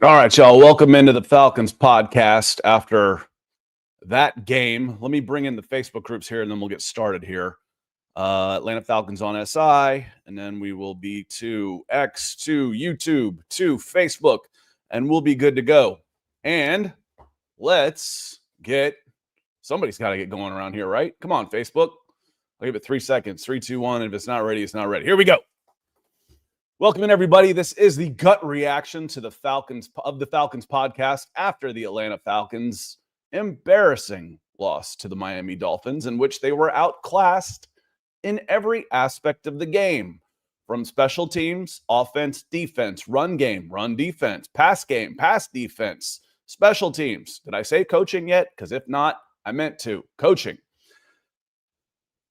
All right, y'all. Welcome into the Falcons podcast after that game. Let me bring in the Facebook groups here, and then we'll get started here. Atlanta Falcons on SI, and then we will be to X, to YouTube, to Facebook, and we'll be good to go. And let's get somebody's got to get going around here, right? Come on, Facebook. I'll give it 3 seconds. 3, 2, 1. And if it's not ready, it's not ready. Here we go. Welcome in, everybody. This is the gut reaction to the Falcons podcast after the Atlanta Falcons' embarrassing loss to the Miami Dolphins, in which they were outclassed in every aspect of the game, from special teams, offense, defense, run game, run defense, pass game, pass defense, special teams. Did I say coaching yet? Because if not, I meant to. Coaching.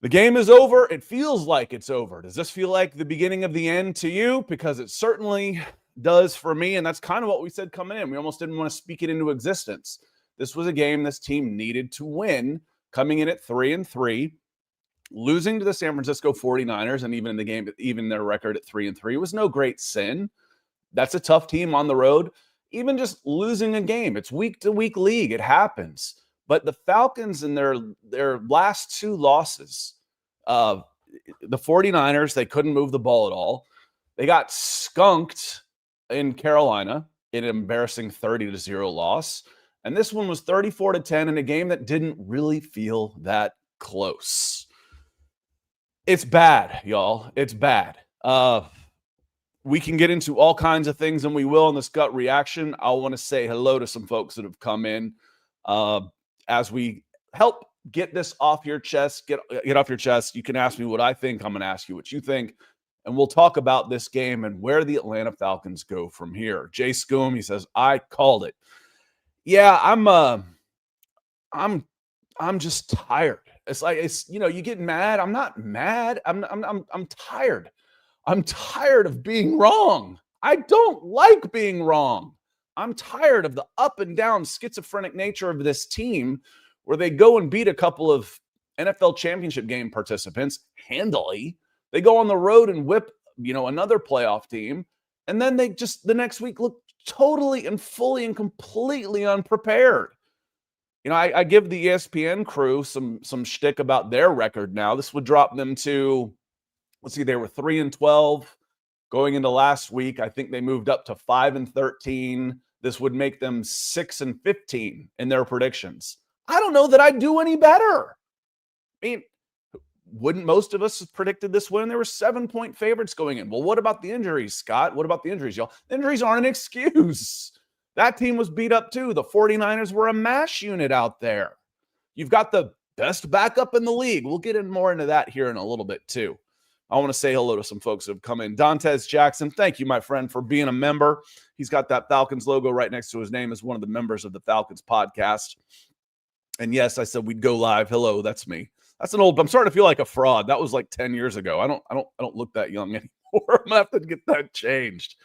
The game is over. It feels like it's over. Does this feel like the beginning of the end to you? Because it certainly does for me, and that's kind of what we said coming in. We almost didn't want to speak it into existence. This was a game this team needed to win, coming in at 3-3, losing to the San Francisco 49ers, and even in the game, even their record at 3-3 was no great sin. That's a tough team on the road. Even just losing a game, it's week-to-week league. It happens. But the Falcons in their last two losses, the 49ers, they couldn't move the ball at all. They got skunked in Carolina in an embarrassing 30-0 loss. And this one was 34-10 in a game that didn't really feel that close. It's bad, y'all. It's bad. We can get into all kinds of things, and we will in this gut reaction. I want to say hello to some folks that have come in. As we help get this off your chest, get off your chest, you can ask me what I think. I'm going to ask you what you think. And we'll talk about this game and where the Atlanta Falcons go from here. Jay Scoom, he says, I called it. Yeah, I'm just tired. It's like, you get mad. I'm not mad. I'm tired. I'm tired of being wrong. I don't like being wrong. I'm tired of the up and down schizophrenic nature of this team where they go and beat a couple of NFL championship game participants handily. They go on the road and whip, another playoff team. And then they just the next week look totally and fully and completely unprepared. I give the ESPN crew some shtick about their record now. This would drop them to, they were 3-12 going into last week. I think they moved up to 5-13. This would make them 6-15 in their predictions. I don't know that I'd do any better. I mean, wouldn't most of us have predicted this win? There were 7-point favorites going in. Well, what about the injuries, Scott? What about the injuries, y'all? The injuries aren't an excuse. That team was beat up too. The 49ers were a mash unit out there. You've got the best backup in the league. We'll get more into that here in a little bit too. I want to say hello to some folks who have come in. Dantes Jackson, thank you, my friend, for being a member. He's got that Falcons logo right next to his name as one of the members of the Falcons podcast. And yes, I said we'd go live. Hello, that's me. That's an old. I'm starting to feel like a fraud. That was like 10 years ago. I don't look that young anymore. I'm gonna have to get that changed.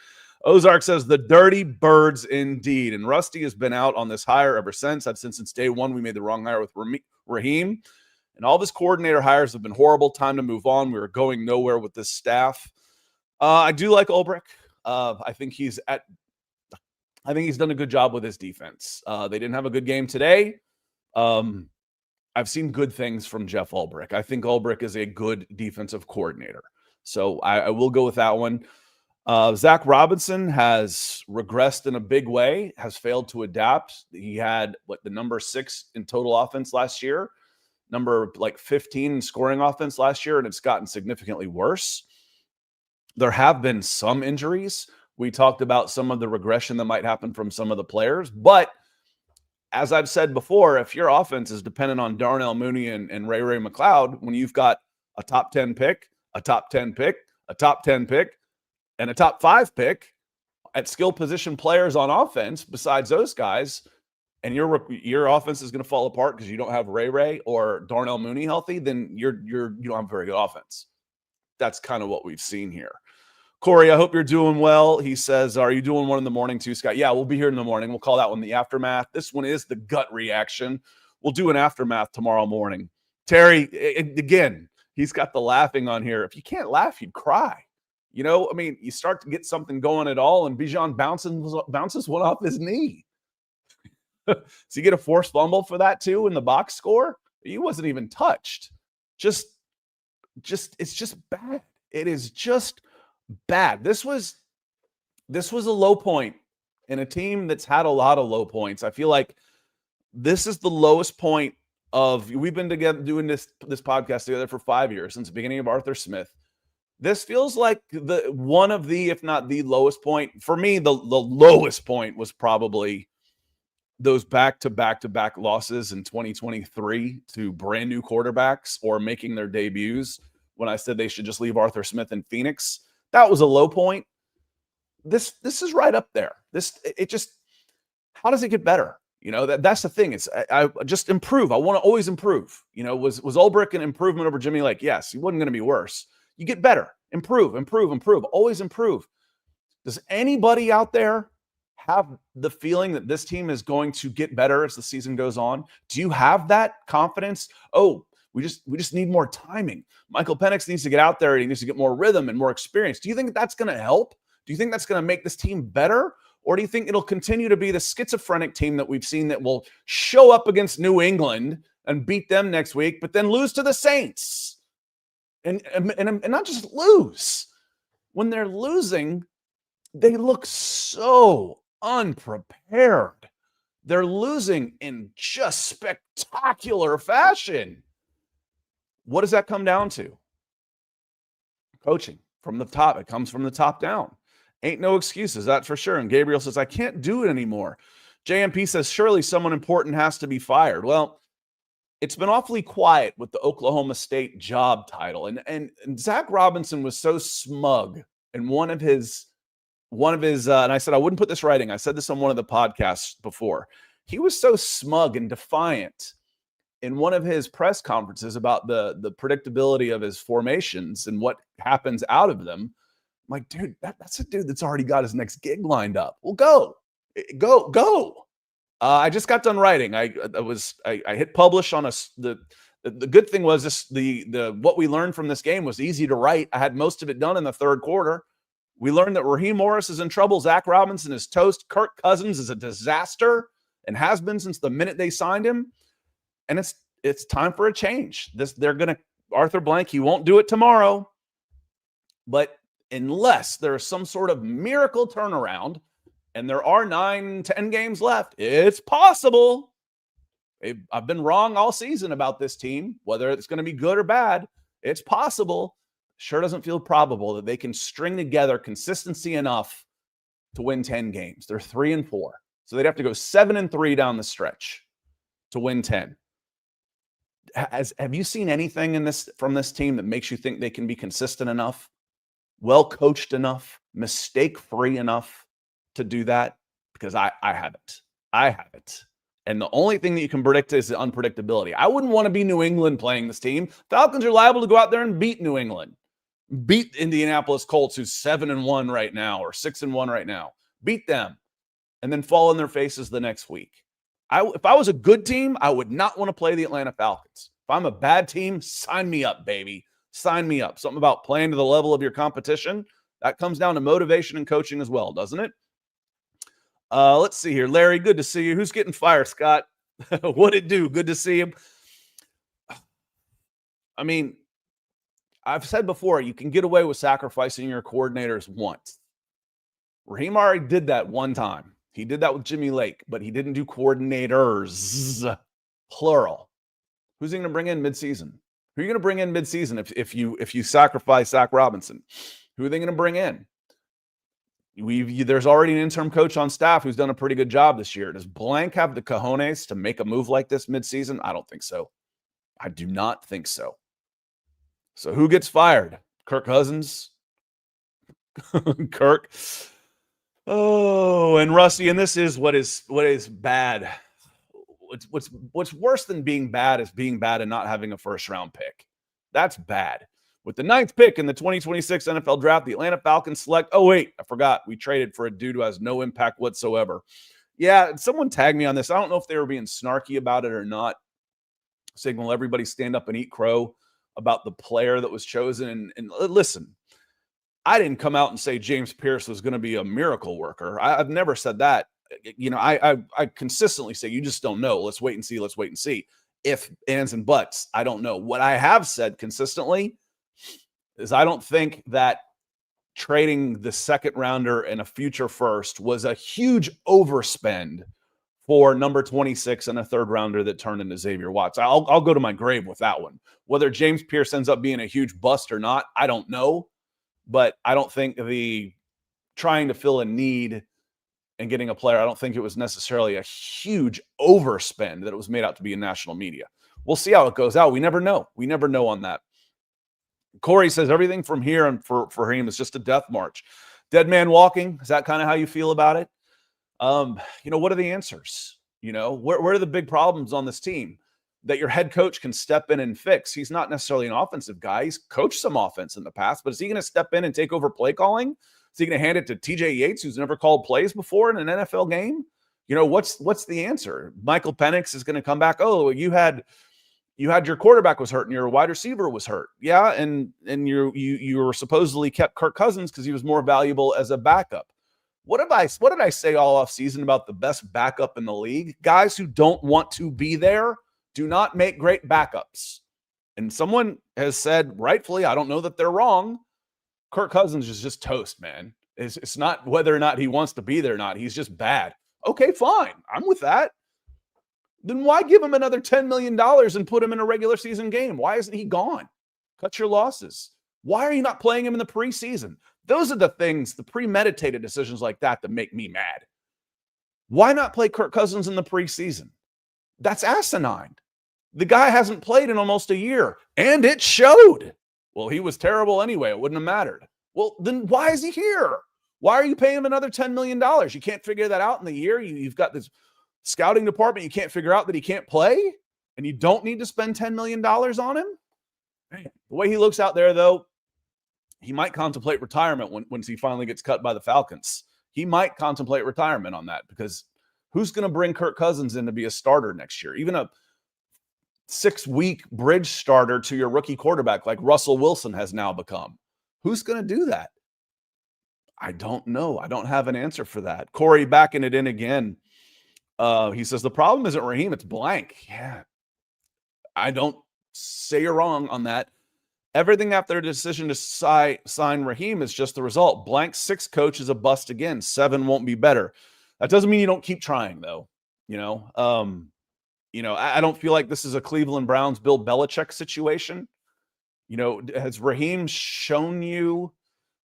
Ozark says the dirty birds indeed. And Rusty has been out on this hire ever since. I've said since day one we made the wrong hire with Raheem. And all of his coordinator hires have been horrible. Time to move on. We were going nowhere with this staff. I do like Ulbrich. I think he's done a good job with his defense. They didn't have a good game today. I've seen good things from Jeff Ulbrich. I think Ulbrich is a good defensive coordinator. So I will go with that one. Zach Robinson has regressed in a big way, has failed to adapt. He had the number 6 in total offense last year. Number 15 in scoring offense last year, and it's gotten significantly worse. There have been some injuries. We talked about some of the regression that might happen from some of the players. But as I've said before, if your offense is dependent on Darnell Mooney and Ray McCloud, when you've got a top 10 pick, a top 10 pick, a top 10 pick, and a top 5 pick at skill position players on offense besides those guys, and your offense is going to fall apart because you don't have Ray or Darnell Mooney healthy, then you don't have very good offense. That's kind of what we've seen here. Corey, I hope you're doing well. He says, are you doing one in the morning too, Scott? Yeah, we'll be here in the morning. We'll call that one the aftermath. This one is the gut reaction. We'll do an aftermath tomorrow morning. Terry, again, he's got the laughing on here. If you can't laugh, you'd cry. I mean, you start to get something going at all, and Bijan bounces one off his knee. So you get a forced fumble for that too in the box score. He wasn't even touched. Just it's just bad. It is just bad. This was a low point in a team that's had a lot of low points. I feel like this is the lowest point we've been together doing this podcast together for 5 years, since the beginning of Arthur Smith. This feels like one of the, if not the lowest point. For me, the lowest point was probably those back-to-back losses in 2023 to brand new quarterbacks or making their debuts, when I said they should just leave Arthur Smith in Phoenix. That was a low point. This is right up there. How does it get better? That's the thing. I just improve. I want to always improve. Was Ulbrich an improvement over Jimmy Lake? Yes, he wasn't going to be worse. You get better, improve, always improve. Does anybody out there have the feeling that this team is going to get better as the season goes on? Do you have that confidence? Oh, we just need more timing. Michael Penix needs to get out there and he needs to get more rhythm and more experience. Do you think that's going to help? Do you think that's going to make this team better? Or do you think it'll continue to be the schizophrenic team that we've seen that will show up against New England and beat them next week, but then lose to the Saints? And not just lose. When they're losing, they look so unprepared. They're losing in just spectacular fashion. What does that come down to? Coaching from the top. It comes from the top down. Ain't no excuses, that's for sure. And Gabriel says, I can't do it anymore. JMP says, surely someone important has to be fired. Well, it's been awfully quiet with the Oklahoma State job title. And Zach Robinson was so smug in one of his, and I said I wouldn't put this writing. I said this on one of the podcasts before. He was so smug and defiant in one of his press conferences about the predictability of his formations and what happens out of them. I'm like, dude, that's a dude that's already got his next gig lined up. Well, go. I just got done writing. I hit publish on the good thing was what we learned from this game was easy to write. I had most of it done in the third quarter. We learned that Raheem Morris is in trouble. Zach Robinson is toast. Kirk Cousins is a disaster and has been since the minute they signed him. And it's time for a change. Arthur Blank, he won't do it tomorrow. But unless there's some sort of miracle turnaround, and there are 9-10 games left, it's possible. I've been wrong all season about this team, whether it's going to be good or bad. It's possible. Sure doesn't feel probable that they can string together consistency enough to win 10 games. They're 3-4. So they'd have to go 7-3 down the stretch to win 10. Have you seen anything from this team that makes you think they can be consistent enough, well coached enough, mistake-free enough to do that? Because I haven't. And the only thing that you can predict is the unpredictability. I wouldn't want to be New England playing this team. Falcons are liable to go out there and beat New England. Beat Indianapolis Colts, who's 7-1 right now, or 6-1 right now. Beat them. And then fall in their faces the next week. If I was a good team, I would not want to play the Atlanta Falcons. If I'm a bad team, sign me up, baby. Sign me up. Something about playing to the level of your competition. That comes down to motivation and coaching as well, doesn't it? Let's see here. Larry, good to see you. Who's getting fired, Scott? What'd it do? Good to see him. I mean, I've said before, you can get away with sacrificing your coordinators once. Raheem already did that one time. He did that with Jimmy Lake, but he didn't do coordinators, plural. Who's he going to bring in midseason? Who are you going to bring in midseason if you sacrifice Zach Robinson? Who are they going to bring in? There's already an interim coach on staff who's done a pretty good job this year. Does Blank have the cojones to make a move like this midseason? I don't think so. I do not think so. So who gets fired? Kirk Cousins? Kirk? Oh, and Rusty, and this is what is bad. What's worse than being bad is being bad and not having a first-round pick. That's bad. With the 9th pick in the 2026 NFL Draft, the Atlanta Falcons select, oh, wait, I forgot. We traded for a dude who has no impact whatsoever. Yeah, someone tagged me on this. I don't know if they were being snarky about it or not. Signal everybody stand up and eat crow about the player that was chosen. And listen, I didn't come out and say James Pierce was going to be a miracle worker. I've never said that. I consistently say, you just don't know. Let's wait and see. Let's wait and see. If, ands, and buts, I don't know. What I have said consistently is I don't think that trading the second rounder and a future first was a huge overspend for number 26 and a third rounder that turned into Xavier Watts. I'll go to my grave with that one. Whether James Pierce ends up being a huge bust or not, I don't know. But I don't think the trying to fill a need and getting a player, I don't think it was necessarily a huge overspend that it was made out to be in national media. We'll see how it goes out. We never know. We never know on that. Corey says everything from here and for him is just a death march. Dead man walking. Is that kind of how you feel about it? What are the answers? Where are the big problems on this team that your head coach can step in and fix? He's not necessarily an offensive guy. He's coached some offense in the past, but is he going to step in and take over play calling? Is he going to hand it to TJ Yates, who's never called plays before in an NFL game? What's the answer? Michael Penix is going to come back. Oh, you had your quarterback was hurt and your wide receiver was hurt. Yeah. And you were supposedly kept Kirk Cousins because he was more valuable as a backup. What did I say all offseason about the best backup in the league? Guys who don't want to be there do not make great backups. And someone has said, rightfully, I don't know that they're wrong, Kirk Cousins is just toast, man. It's not whether or not he wants to be there or not. He's just bad. Okay, fine. I'm with that. Then why give him another $10 million and put him in a regular season game? Why isn't he gone? Cut your losses. Why are you not playing him in the preseason? Those are the things, the premeditated decisions like that make me mad. Why not play Kirk Cousins in the preseason? That's asinine. The guy hasn't played in almost a year, and it showed. Well, he was terrible anyway. It wouldn't have mattered. Well, then why is he here? Why are you paying him another $10 million? You can't figure that out in the year. You've got this scouting department. You can't figure out that he can't play, and you don't need to spend $10 million on him? Man, the way he looks out there, though, he might contemplate retirement once he finally gets cut by the Falcons. He might contemplate retirement on that because who's going to bring Kirk Cousins in to be a starter next year? Even a 6-week bridge starter to your rookie quarterback like Russell Wilson has now become. Who's going to do that? I don't know. I don't have an answer for that. Corey backing it in again. He says, the problem isn't Raheem, it's blank. Yeah. I don't say you're wrong on that. Everything after their decision to sign Raheem is just the result. Blank 6 coach is a bust again. 7 won't be better. That doesn't mean you don't keep trying, though. I don't feel like this is a Cleveland Browns Bill Belichick situation. Has Raheem shown you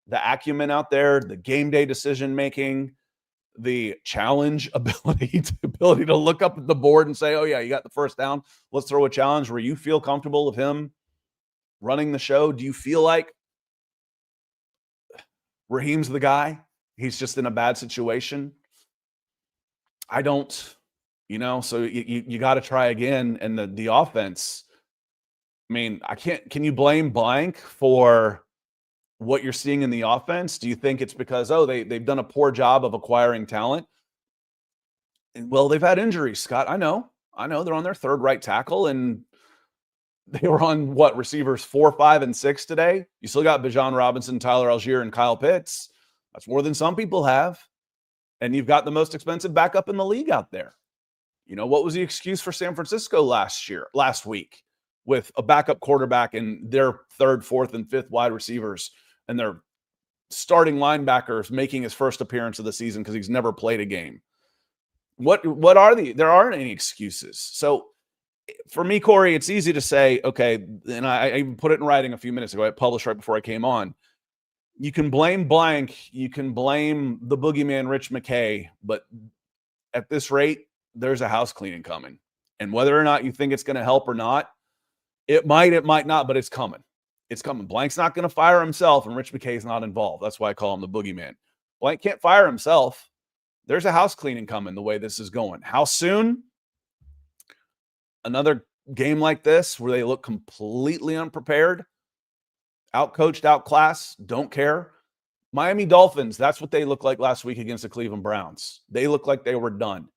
the acumen out there, the game day decision making, the challenge ability to look up at the board and say, oh yeah, you got the first down. Let's throw a challenge where you feel comfortable with him running the show? Do you feel like Raheem's the guy? He's just in a bad situation? I don't, so you got to try again. And the offense, can you blame blank for what you're seeing in the offense? Do you think it's because, they've done a poor job of acquiring talent? And, well, they've had injuries, Scott. I know they're on their third right tackle, and they were on receivers 4, 5, and 6 today. You still got Bijan Robinson, Tyler Algier, and Kyle Pitts. That's more than some people have. And you've got the most expensive backup in the league out there. What was the excuse for San Francisco last week with a backup quarterback and their 3rd, 4th, and 5th wide receivers and their starting linebackers making his first appearance of the season because he's never played a game? What are there aren't any excuses. So for me, Corey, it's easy to say, okay, and I even put it in writing a few minutes ago. I published right before I came on. You can blame blank. You can blame the boogeyman, Rich McKay. But at this rate, there's a house cleaning coming. And whether or not you think it's going to help or not, it might not, but it's coming. It's coming. Blank's not going to fire himself, and Rich McKay's not involved. That's why I call him the boogeyman. Blank can't fire himself. There's a house cleaning coming the way this is going. How soon? Another game like this where they look completely unprepared, outcoached, outclassed, don't care. Miami Dolphins, that's what they looked like last week against the Cleveland Browns. They looked like they were done.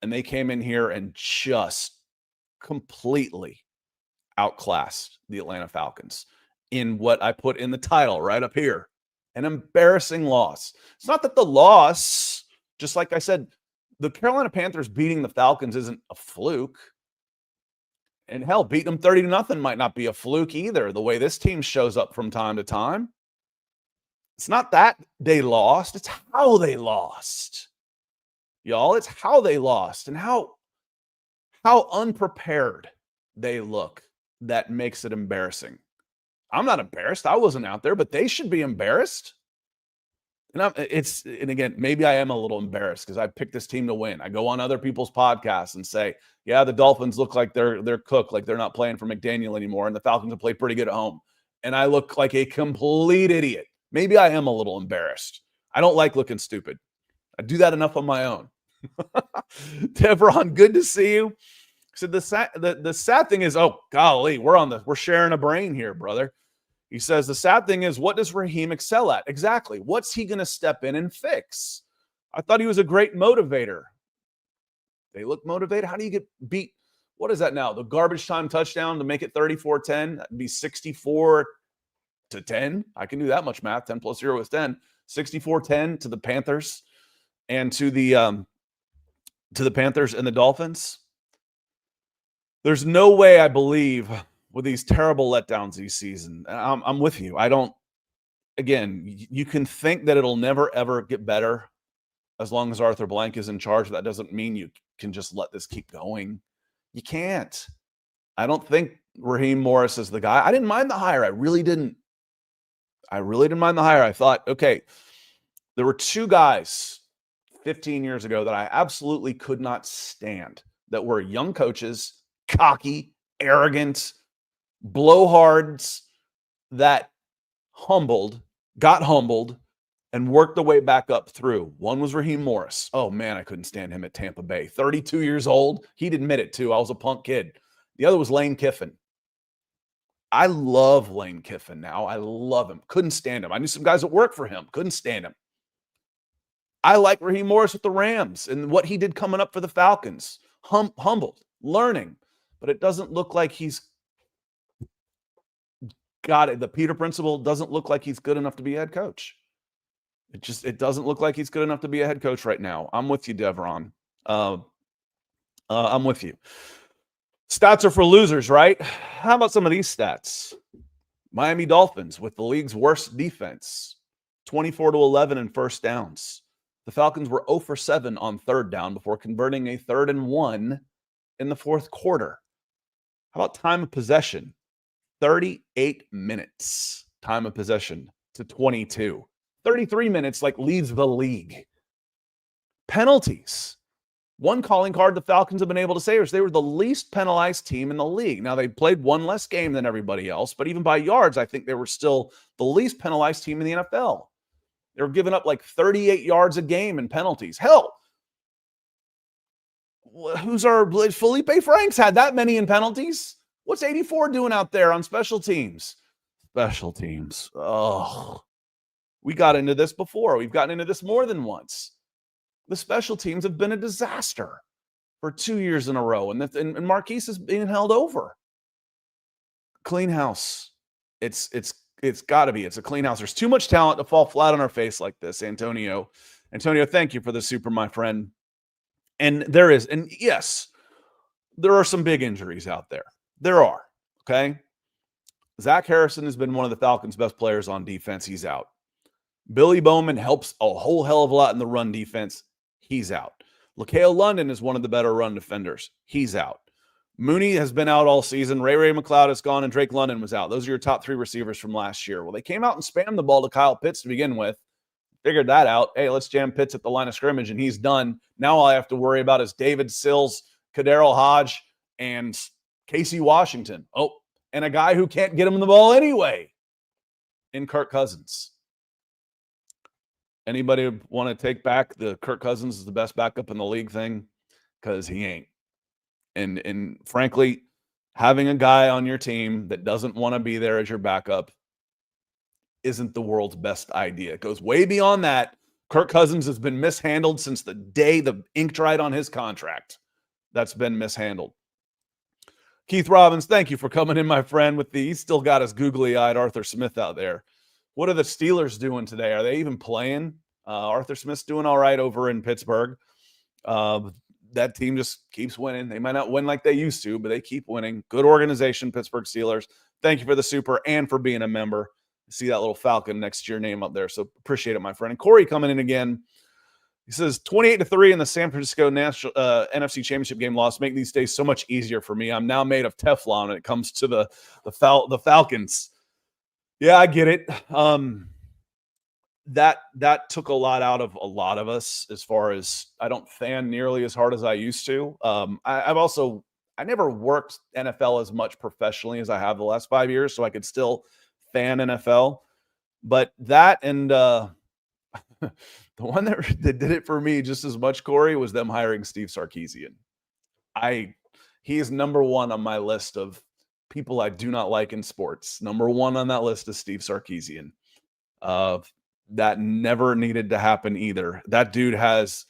And they came in here and just completely outclassed the Atlanta Falcons in what I put in the title right up here. An embarrassing loss. It's not that the loss, just like I said, the Carolina Panthers beating the Falcons isn't a fluke. And hell, beating them 30-0 might not be a fluke either, the way this team shows up from time to time. It's not that they lost, it's how they lost. Y'all, it's how they lost and how unprepared they look that makes it embarrassing. I'm not embarrassed. I wasn't out there, but they should be embarrassed. And again, maybe I am a little embarrassed because I picked this team to win. I go on other people's podcasts and say, yeah, the Dolphins look like they're cooked, like they're not playing for McDaniel anymore, and the Falcons have played pretty good at home. And I look like a complete idiot. Maybe I am a little embarrassed. I don't like looking stupid. I do that enough on my own. Devron, good to see you. So the sad thing is, oh golly, we're sharing a brain here, brother. He says the sad thing is, what does Raheem excel at? Exactly. What's he going to step in and fix? I thought he was a great motivator. They look motivated. How do you get beat? What is that now? The garbage time touchdown to make it 34-10. That'd be 64-10. I can do that much math. 10 plus 0 is 10. 64-10 to the Panthers and to the Panthers and the Dolphins. There's no way I believe with these terrible letdowns this season. I'm with you. You can think that it'll never, ever get better as long as Arthur Blank is in charge. That doesn't mean you can just let this keep going. You can't. I don't think Raheem Morris is the guy. I didn't mind the hire. I really didn't mind the hire. I thought, okay, there were two guys 15 years ago that I absolutely could not stand that were young coaches, cocky, arrogant, blowhards that got humbled, and worked the way back up through. One was Raheem Morris. Oh, man, I couldn't stand him at Tampa Bay. 32 years old. He'd admit it, too. I was a punk kid. The other was Lane Kiffin. I love Lane Kiffin now. I love him. Couldn't stand him. I knew some guys that worked for him. Couldn't stand him. I like Raheem Morris with the Rams and what he did coming up for the Falcons. Humbled, learning. But it doesn't look like he's got it. The Peter principle doesn't look like he's good enough to be a head coach. It doesn't look like he's good enough to be a head coach right now. I'm with you, Devron. I'm with you. Stats are for losers, right? How about some of these stats? Miami Dolphins with the league's worst defense, 24-11 in first downs. The Falcons were 0 for 7 on third down before converting a 3rd and 1 in the fourth quarter. How about time of possession? 38 minutes time of possession to 22. 33 minutes leads the league. Penalties. One calling card the Falcons have been able to say is they were the least penalized team in the league. Now, they played one less game than everybody else, but even by yards, I think they were still the least penalized team in the NFL. They were giving up 38 yards a game in penalties. Hell, Felipe Franks had that many in penalties. What's 84 doing out there on special teams? Special teams. Oh, we got into this before. We've gotten into this more than once. The special teams have been a disaster for 2 years in a row, and Marquise is being held over. Clean house. It's got to be. It's a clean house. There's too much talent to fall flat on our face like this, Antonio. Antonio, thank you for the super, my friend. And there is, and yes, there are some big injuries out there. There are, okay? Zach Harrison has been one of the Falcons' best players on defense. He's out. Billy Bowman helps a whole hell of a lot in the run defense. He's out. LaCale London is one of the better run defenders. He's out. Mooney has been out all season. Ray McLeod is gone, and Drake London was out. Those are your top 3 receivers from last year. Well, they came out and spammed the ball to Kyle Pitts to begin with. Figured that out. Hey, let's jam Pitts at the line of scrimmage, and he's done. Now all I have to worry about is David Sills, Kaderil Hodge, and Casey Washington. Oh, and a guy who can't get him the ball anyway in Kirk Cousins. Anybody want to take back the Kirk Cousins is the best backup in the league thing? Because he ain't. And frankly, having a guy on your team that doesn't want to be there as your backup isn't the world's best idea. It goes way beyond that. Kirk Cousins has been mishandled since the day the ink dried on his contract. That's been mishandled. Keith Robbins, thank you for coming in, my friend, with he's still got his googly-eyed Arthur Smith out there. What are the Steelers doing today? Are they even playing? Arthur Smith's doing all right over in Pittsburgh. That team just keeps winning. They might not win like they used to, but they keep winning. Good organization, Pittsburgh Steelers. Thank you for the super and for being a member. See that little Falcon next to your name up there. So appreciate it, my friend. And Corey coming in again. He says 28-3 in the San Francisco NFC Championship game loss make these days so much easier for me. I'm now made of Teflon when it comes to the Falcons. Yeah, I get it. That took a lot out of a lot of us as far as I don't fan nearly as hard as I used to. I never worked NFL as much professionally as I have the last 5 years, so I could still fan NFL. But that and the one that did it for me just as much, Corey, was them hiring Steve Sarkisian. He is number one on my list of people I do not like in sports. Number one on that list is Steve Sarkisian. That never needed to happen either. That dude has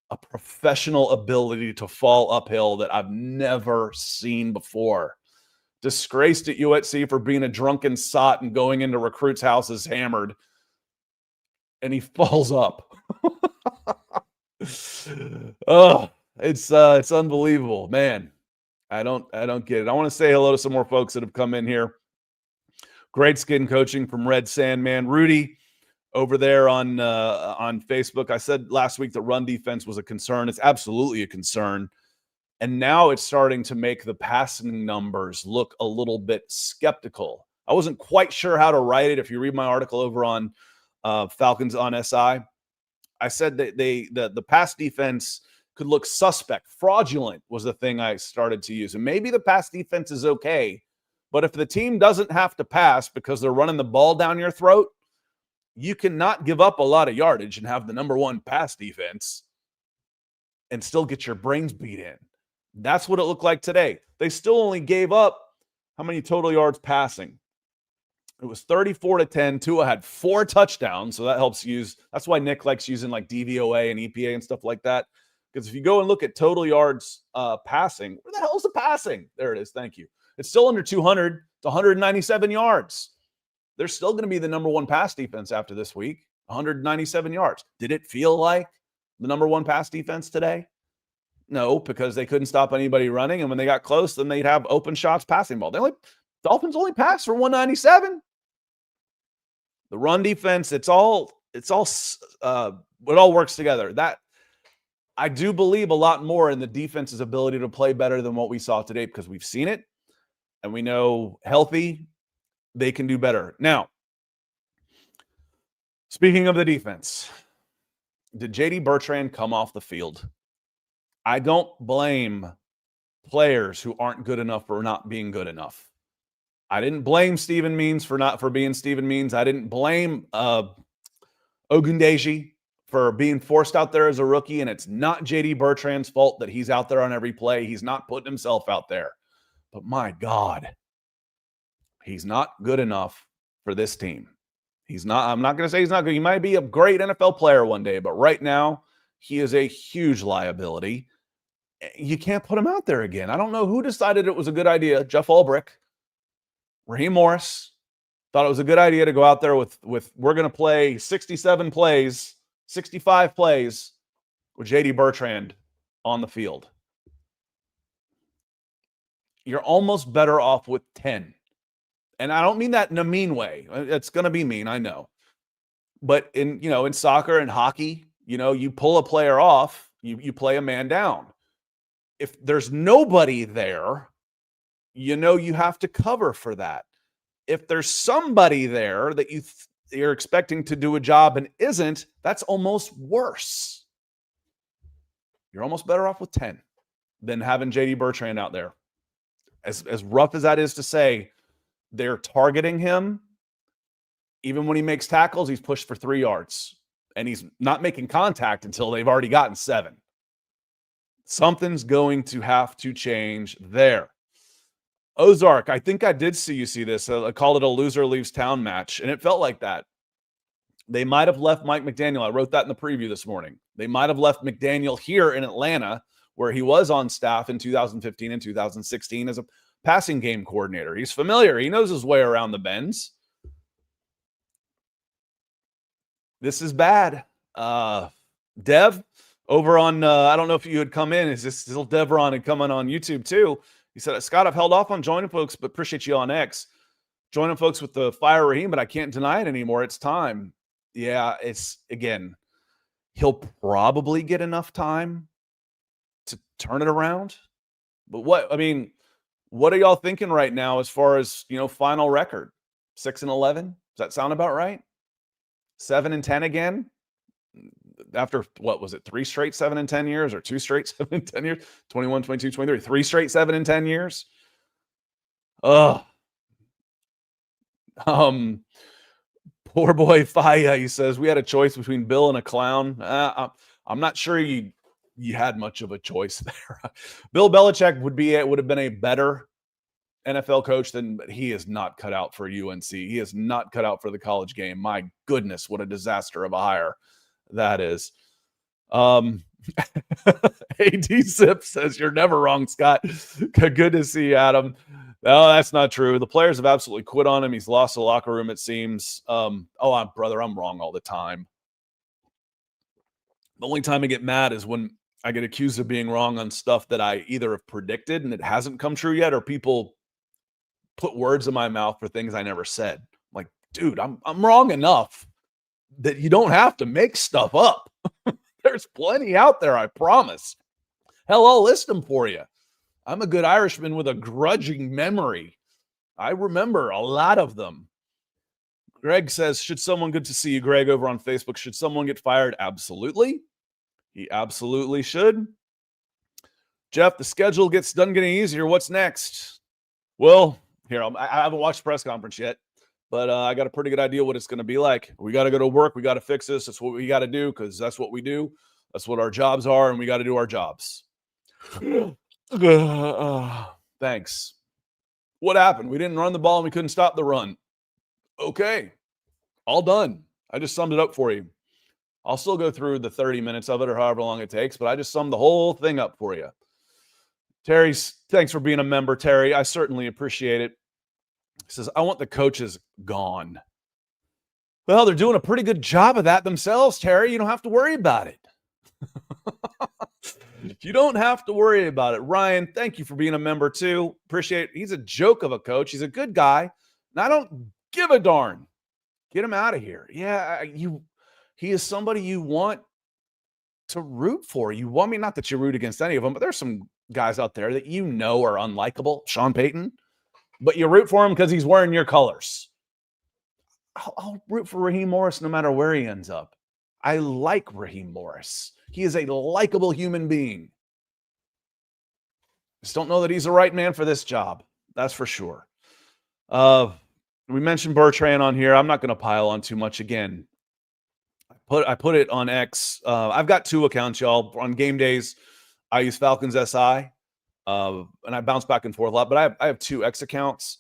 a professional ability to fall uphill that I've never seen before. Disgraced at USC for being a drunken sot and going into recruits' houses hammered. And he falls up. Oh, it's unbelievable, man. I don't get it. I want to say hello to some more folks that have come in here. Great skin coaching from Red Sandman. Rudy over there on Facebook. I said last week the run defense was a concern. It's absolutely a concern. And now it's starting to make the passing numbers look a little bit skeptical. I wasn't quite sure how to write it. If you read my article over on Falcons on SI, I said that the pass defense could look suspect. Fraudulent was the thing I started to use. And maybe the pass defense is okay, but if the team doesn't have to pass because they're running the ball down your throat, you cannot give up a lot of yardage and have the number one pass defense and still get your brains beat in. That's what it looked like today. They still only gave up how many total yards passing? It was 34-10. Tua had 4 touchdowns, so that helps use. That's why Nick likes using like DVOA and EPA and stuff like that. Because if you go and look at total yards passing, where the hell is the passing? There it is. Thank you. It's still under 200 to 197 yards. They're still going to be the number one pass defense after this week, 197 yards. Did it feel like the number one pass defense today? No, because they couldn't stop anybody running. And when they got close, then they'd have open shots passing ball. Dolphins only passed for 197. The run defense, it all works together. That I do believe a lot more in the defense's ability to play better than what we saw today because we've seen it and we know healthy, they can do better. Now, speaking of the defense, did J.D. Bertrand come off the field? I don't blame players who aren't good enough for not being good enough. I didn't blame Stephen Means for being Stephen Means. I didn't blame Ogundeji for being forced out there as a rookie, and it's not J.D. Bertrand's fault that he's out there on every play. He's not putting himself out there. But my God, he's not good enough for this team. He's not. I'm not going to say he's not good. He might be a great NFL player one day, but right now he is a huge liability. You can't put him out there again. I don't know who decided it was a good idea. Jeff Ulbrich, Raheem Morris thought it was a good idea to go out there with we're going to play 67 plays, 65 plays with J.D. Bertrand on the field. You're almost better off with 10. And I don't mean that in a mean way. It's going to be mean, I know. But in soccer and hockey, you pull a player off, you play a man down. If there's nobody there, you have to cover for that. If there's somebody there that you're expecting to do a job and isn't, that's almost worse. You're almost better off with 10 than having J.D. Bertrand out there. As rough as that is to say, they're targeting him. Even when he makes tackles, he's pushed for 3 yards. And he's not making contact until they've already gotten 7. Something's going to have to change there. Ozark, I think I did see this. I called it a loser leaves town match, and it felt like that. They might have left Mike McDaniel. I wrote that in the preview this morning. They might have left McDaniel here in Atlanta, where he was on staff in 2015 and 2016 as a passing game coordinator. He's familiar. He knows his way around the bends. This is bad. Dev, over on, I don't know if you had come in. Is this still Devron and coming on YouTube too? He said, Scott, I've held off on joining folks, but appreciate you on X. Joining folks with the fire Raheem, but I can't deny it anymore. It's time. Yeah, again, he'll probably get enough time to turn it around. But what are y'all thinking right now as far as, final record? 6-11? Does that sound about right? 7-10 again? After, what was it, 3 straight 7-10 years, or 2 straight 7-10 years? 21, 22, 23, 3 straight 7-10 years? Ugh. Poor boy Faya, he says, we had a choice between Bill and a clown. I'm not sure you had much of a choice there. Bill Belichick would have been a better NFL coach than, but he is not cut out for UNC. He is not cut out for the college game. My goodness, what a disaster of a hire that is. AD Zip says, you're never wrong, Scott. Good to see you, Adam. No, that's not true. The players have absolutely quit on him. He's lost the locker room, it seems. Brother, I'm wrong all the time. The only time I get mad is when I get accused of being wrong on stuff that I either have predicted and it hasn't come true yet, or people put words in my mouth for things I never said. I'm like, dude, I'm wrong enough that you don't have to make stuff up. There's plenty out there, I promise. Hell, I'll list them for you. I'm a good Irishman with a grudging memory. I remember a lot of them. Greg says, good to see you, Greg, over on Facebook. Should someone get fired? Absolutely. He absolutely should. Jeff, the schedule doesn't get any easier. What's next? Well, here, I haven't watched the press conference yet, but I got a pretty good idea what it's going to be like. We got to go to work. We got to fix this. That's what we got to do, because that's what we do. That's what our jobs are, and we got to do our jobs. Thanks. What happened? We didn't run the ball and we couldn't stop the run. Okay. All done. I just summed it up for you. I'll still go through the 30 minutes of it or however long it takes, but I just summed the whole thing up for you. Thanks for being a member, Terry. I certainly appreciate it. He says, I want the coaches gone. Well, they're doing a pretty good job of that themselves, Terry. You don't have to worry about it. You don't have to worry about it. Ryan, thank you for being a member too. Appreciate it. He's a joke of a coach. He's a good guy. And I don't give a darn. Get him out of here. Yeah, he is somebody you want to root for. Not that you root against any of them, but there's some guys out there that are unlikable. Sean Payton. But you root for him because he's wearing your colors. I'll root for Raheem Morris no matter where he ends up. I like Raheem Morris. He is a likable human being. Just don't know that he's the right man for this job. That's for sure. We mentioned Bertrand on here. I'm not going to pile on too much again. I put it on X. I've got 2 accounts, y'all. On game days, I use Falcons SI, and I bounce back and forth a lot. But I have 2 X accounts.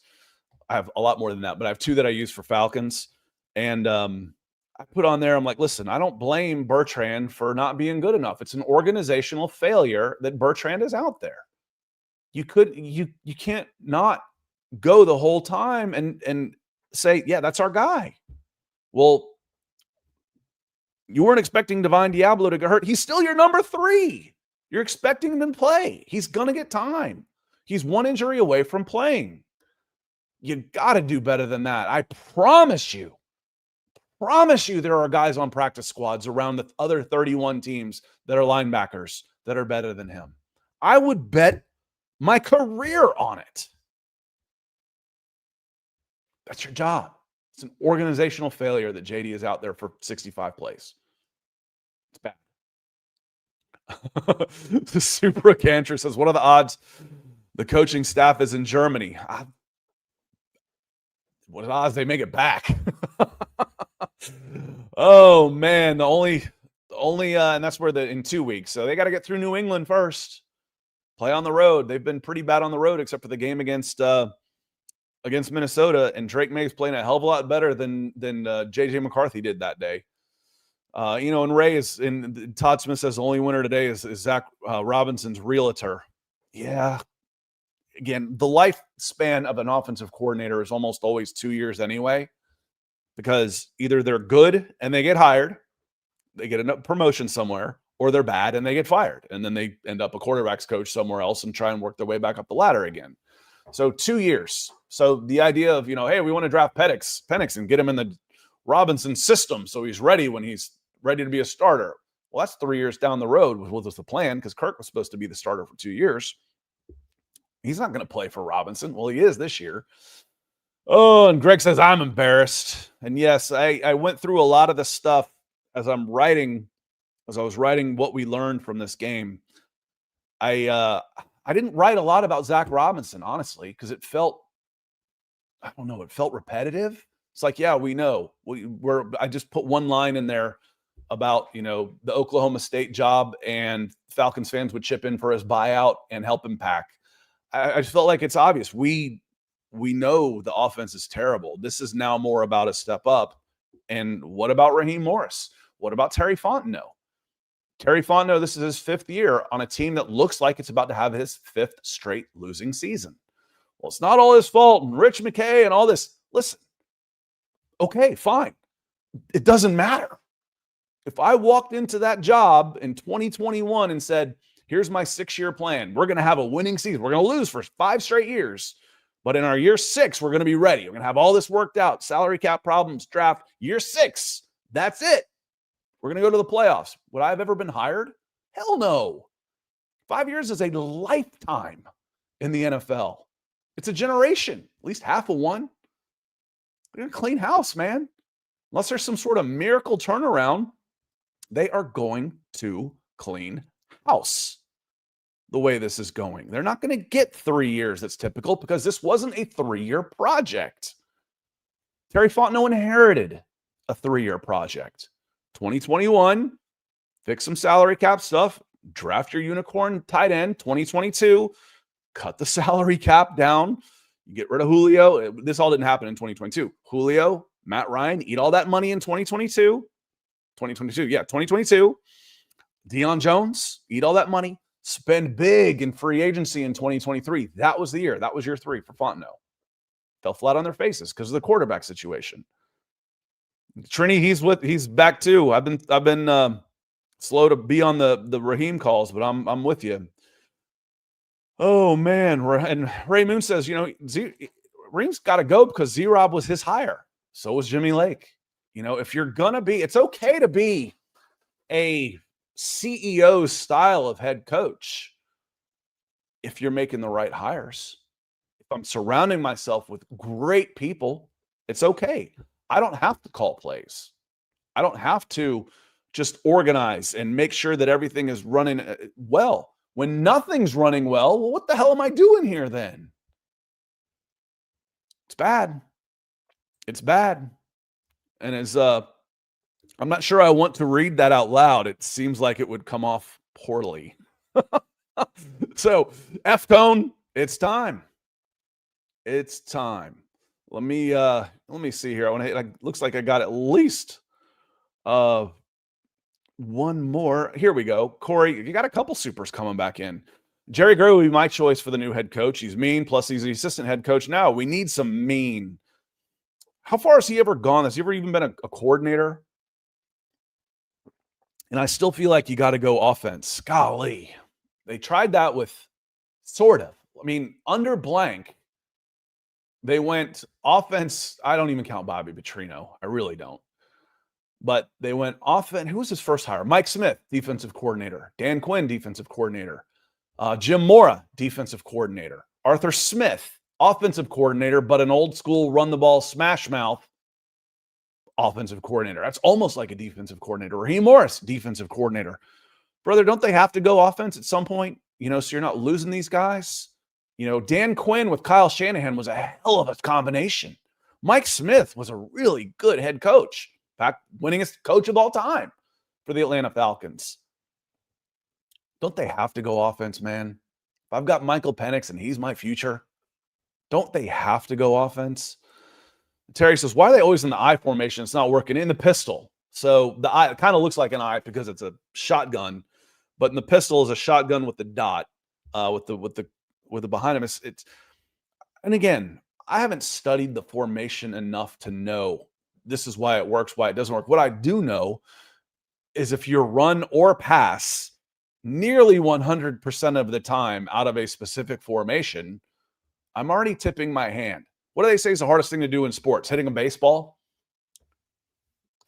I have a lot more than that, but I have 2 that I use for Falcons. And I put on there, I'm like, listen, I don't blame Bertrand for not being good enough. It's an organizational failure that Bertrand is out there. You can't not go the whole time and say, yeah, that's our guy. Well, you weren't expecting Divine Diablo to get hurt. He's still your number 3. You're expecting him to play. He's going to get time. He's 1 injury away from playing. You got to do better than that. I promise you there are guys on practice squads around the other 31 teams that are linebackers that are better than him. I would bet my career on it. That's your job. It's an organizational failure that JD is out there for 65 plays. It's bad. The Super Cantor says, what are the odds the coaching staff is in Germany? What are the odds they make it back? Oh man, the only and that's where in 2 weeks. So they got to get through New England first. Play on the road. They've been pretty bad on the road, except for the game against Minnesota. And Drake May's playing a hell of a lot better than JJ McCarthy did that day. And Todd Smith says the only winner today is Zach Robinson's realtor. Yeah. Again, the lifespan of an offensive coordinator is almost always 2 years anyway. because either they're good and they get hired, they get a promotion somewhere, or they're bad and they get fired. And then they end up a quarterback's coach somewhere else and try and work their way back up the ladder again. So 2 years. So the idea of, hey, we want to draft Penix and get him in the Robinson system so he's ready when he's ready to be a starter. Well, that's 3 years down the road was the plan, because Kirk was supposed to be the starter for 2 years. He's not going to play for Robinson. Well, he is this year. Oh, and Greg says, I'm embarrassed. And yes, I went through a lot of the stuff as I was writing what we learned from this game. I didn't write a lot about Zach Robinson, honestly, because it felt repetitive. It's like, yeah, we know. I just put one line in there about, the Oklahoma State job, and Falcons fans would chip in for his buyout and help him pack. I just felt like it's obvious. We know the offense is terrible. This is now more about a step up. And what about Raheem Morris? What about Terry Fontenot? Terry Fontenot, this is his 5th year on a team that looks like it's about to have his 5th straight losing season. Well, it's not all his fault, and Rich McKay and all this. Listen, okay, fine. It doesn't matter. If I walked into that job in 2021 and said, here's my 6-year plan, we're going to have a winning season. We're going to lose for 5 straight years. But in our year 6, we're going to be ready. We're going to have all this worked out. Salary cap problems, draft. Year 6, that's it. We're going to go to the playoffs. Would I have ever been hired? Hell no. 5 years is a lifetime in the NFL. It's a generation, at least half of one. We're going to clean house, man. Unless there's some sort of miracle turnaround, they are going to clean house the way this is going. They're not going to get 3 years. That's typical, because this wasn't a 3-year project. Terry Fontenot inherited a 3-year project. 2021, fix some salary cap stuff, draft your unicorn tight end. 2022, cut the salary cap down. You get rid of Julio. This all didn't happen in 2022. Julio, Matt Ryan, eat all that money in 2022. 2022. Deion Jones, eat all that money. Spend big in free agency in 2023. That was the year. That was year 3 for Fontenot. Fell flat on their faces because of the quarterback situation. Trini, he's back too. I've been slow to be on the Raheem calls, but I'm with you. Oh man, and Ray Moon says, Raheem's got to go because Z-Rob was his hire. So was Jimmy Lake. If you're gonna be, it's okay to be a CEO style of head coach if you're making the right hires. If I'm surrounding myself with great people, it's okay. I don't have to call plays. I don't have to just organize and make sure that everything is running well. When nothing's running well, what the hell am I doing here then? It's bad. It's bad. And as I'm not sure I want to read that out loud. It seems like it would come off poorly. So, F-Tone, it's time. It's time. Let me see here. I want to hit, looks like I got at least one more. Here we go. Corey, you got a couple supers coming back in. Jerry Gray will be my choice for the new head coach. He's mean, plus he's the assistant head coach now. We need some mean. How far has he ever gone? Has he ever even been a coordinator? And I still feel like you got to go offense. Golly. They tried that with sort of. I mean, under blank, they went offense. I don't even count Bobby Petrino. I really don't. But they went offense. Who was his first hire? Mike Smith, defensive coordinator. Dan Quinn, defensive coordinator. Jim Mora, defensive coordinator. Arthur Smith, offensive coordinator, but an old school run the ball smash mouth offensive coordinator. That's almost like a defensive coordinator. Raheem Morris, defensive coordinator. Brother, don't they have to go offense at some point? So you're not losing these guys. Dan Quinn with Kyle Shanahan was a hell of a combination. Mike Smith was a really good head coach. In fact, winningest coach of all time for the Atlanta Falcons. Don't they have to go offense, man? If I've got Michael Penix and he's my future, don't they have to go offense? Terry says, why are they always in the I formation? It's not working in the pistol. So the I kind of looks like an I because it's a shotgun, but in the pistol is a shotgun with the dot, with the behind him. It's and again, I haven't studied the formation enough to know this is why it works, why it doesn't work. What I do know is if you're run or pass nearly 100% of the time out of a specific formation, I'm already tipping my hand. What do they say is the hardest thing to do in sports? Hitting a baseball?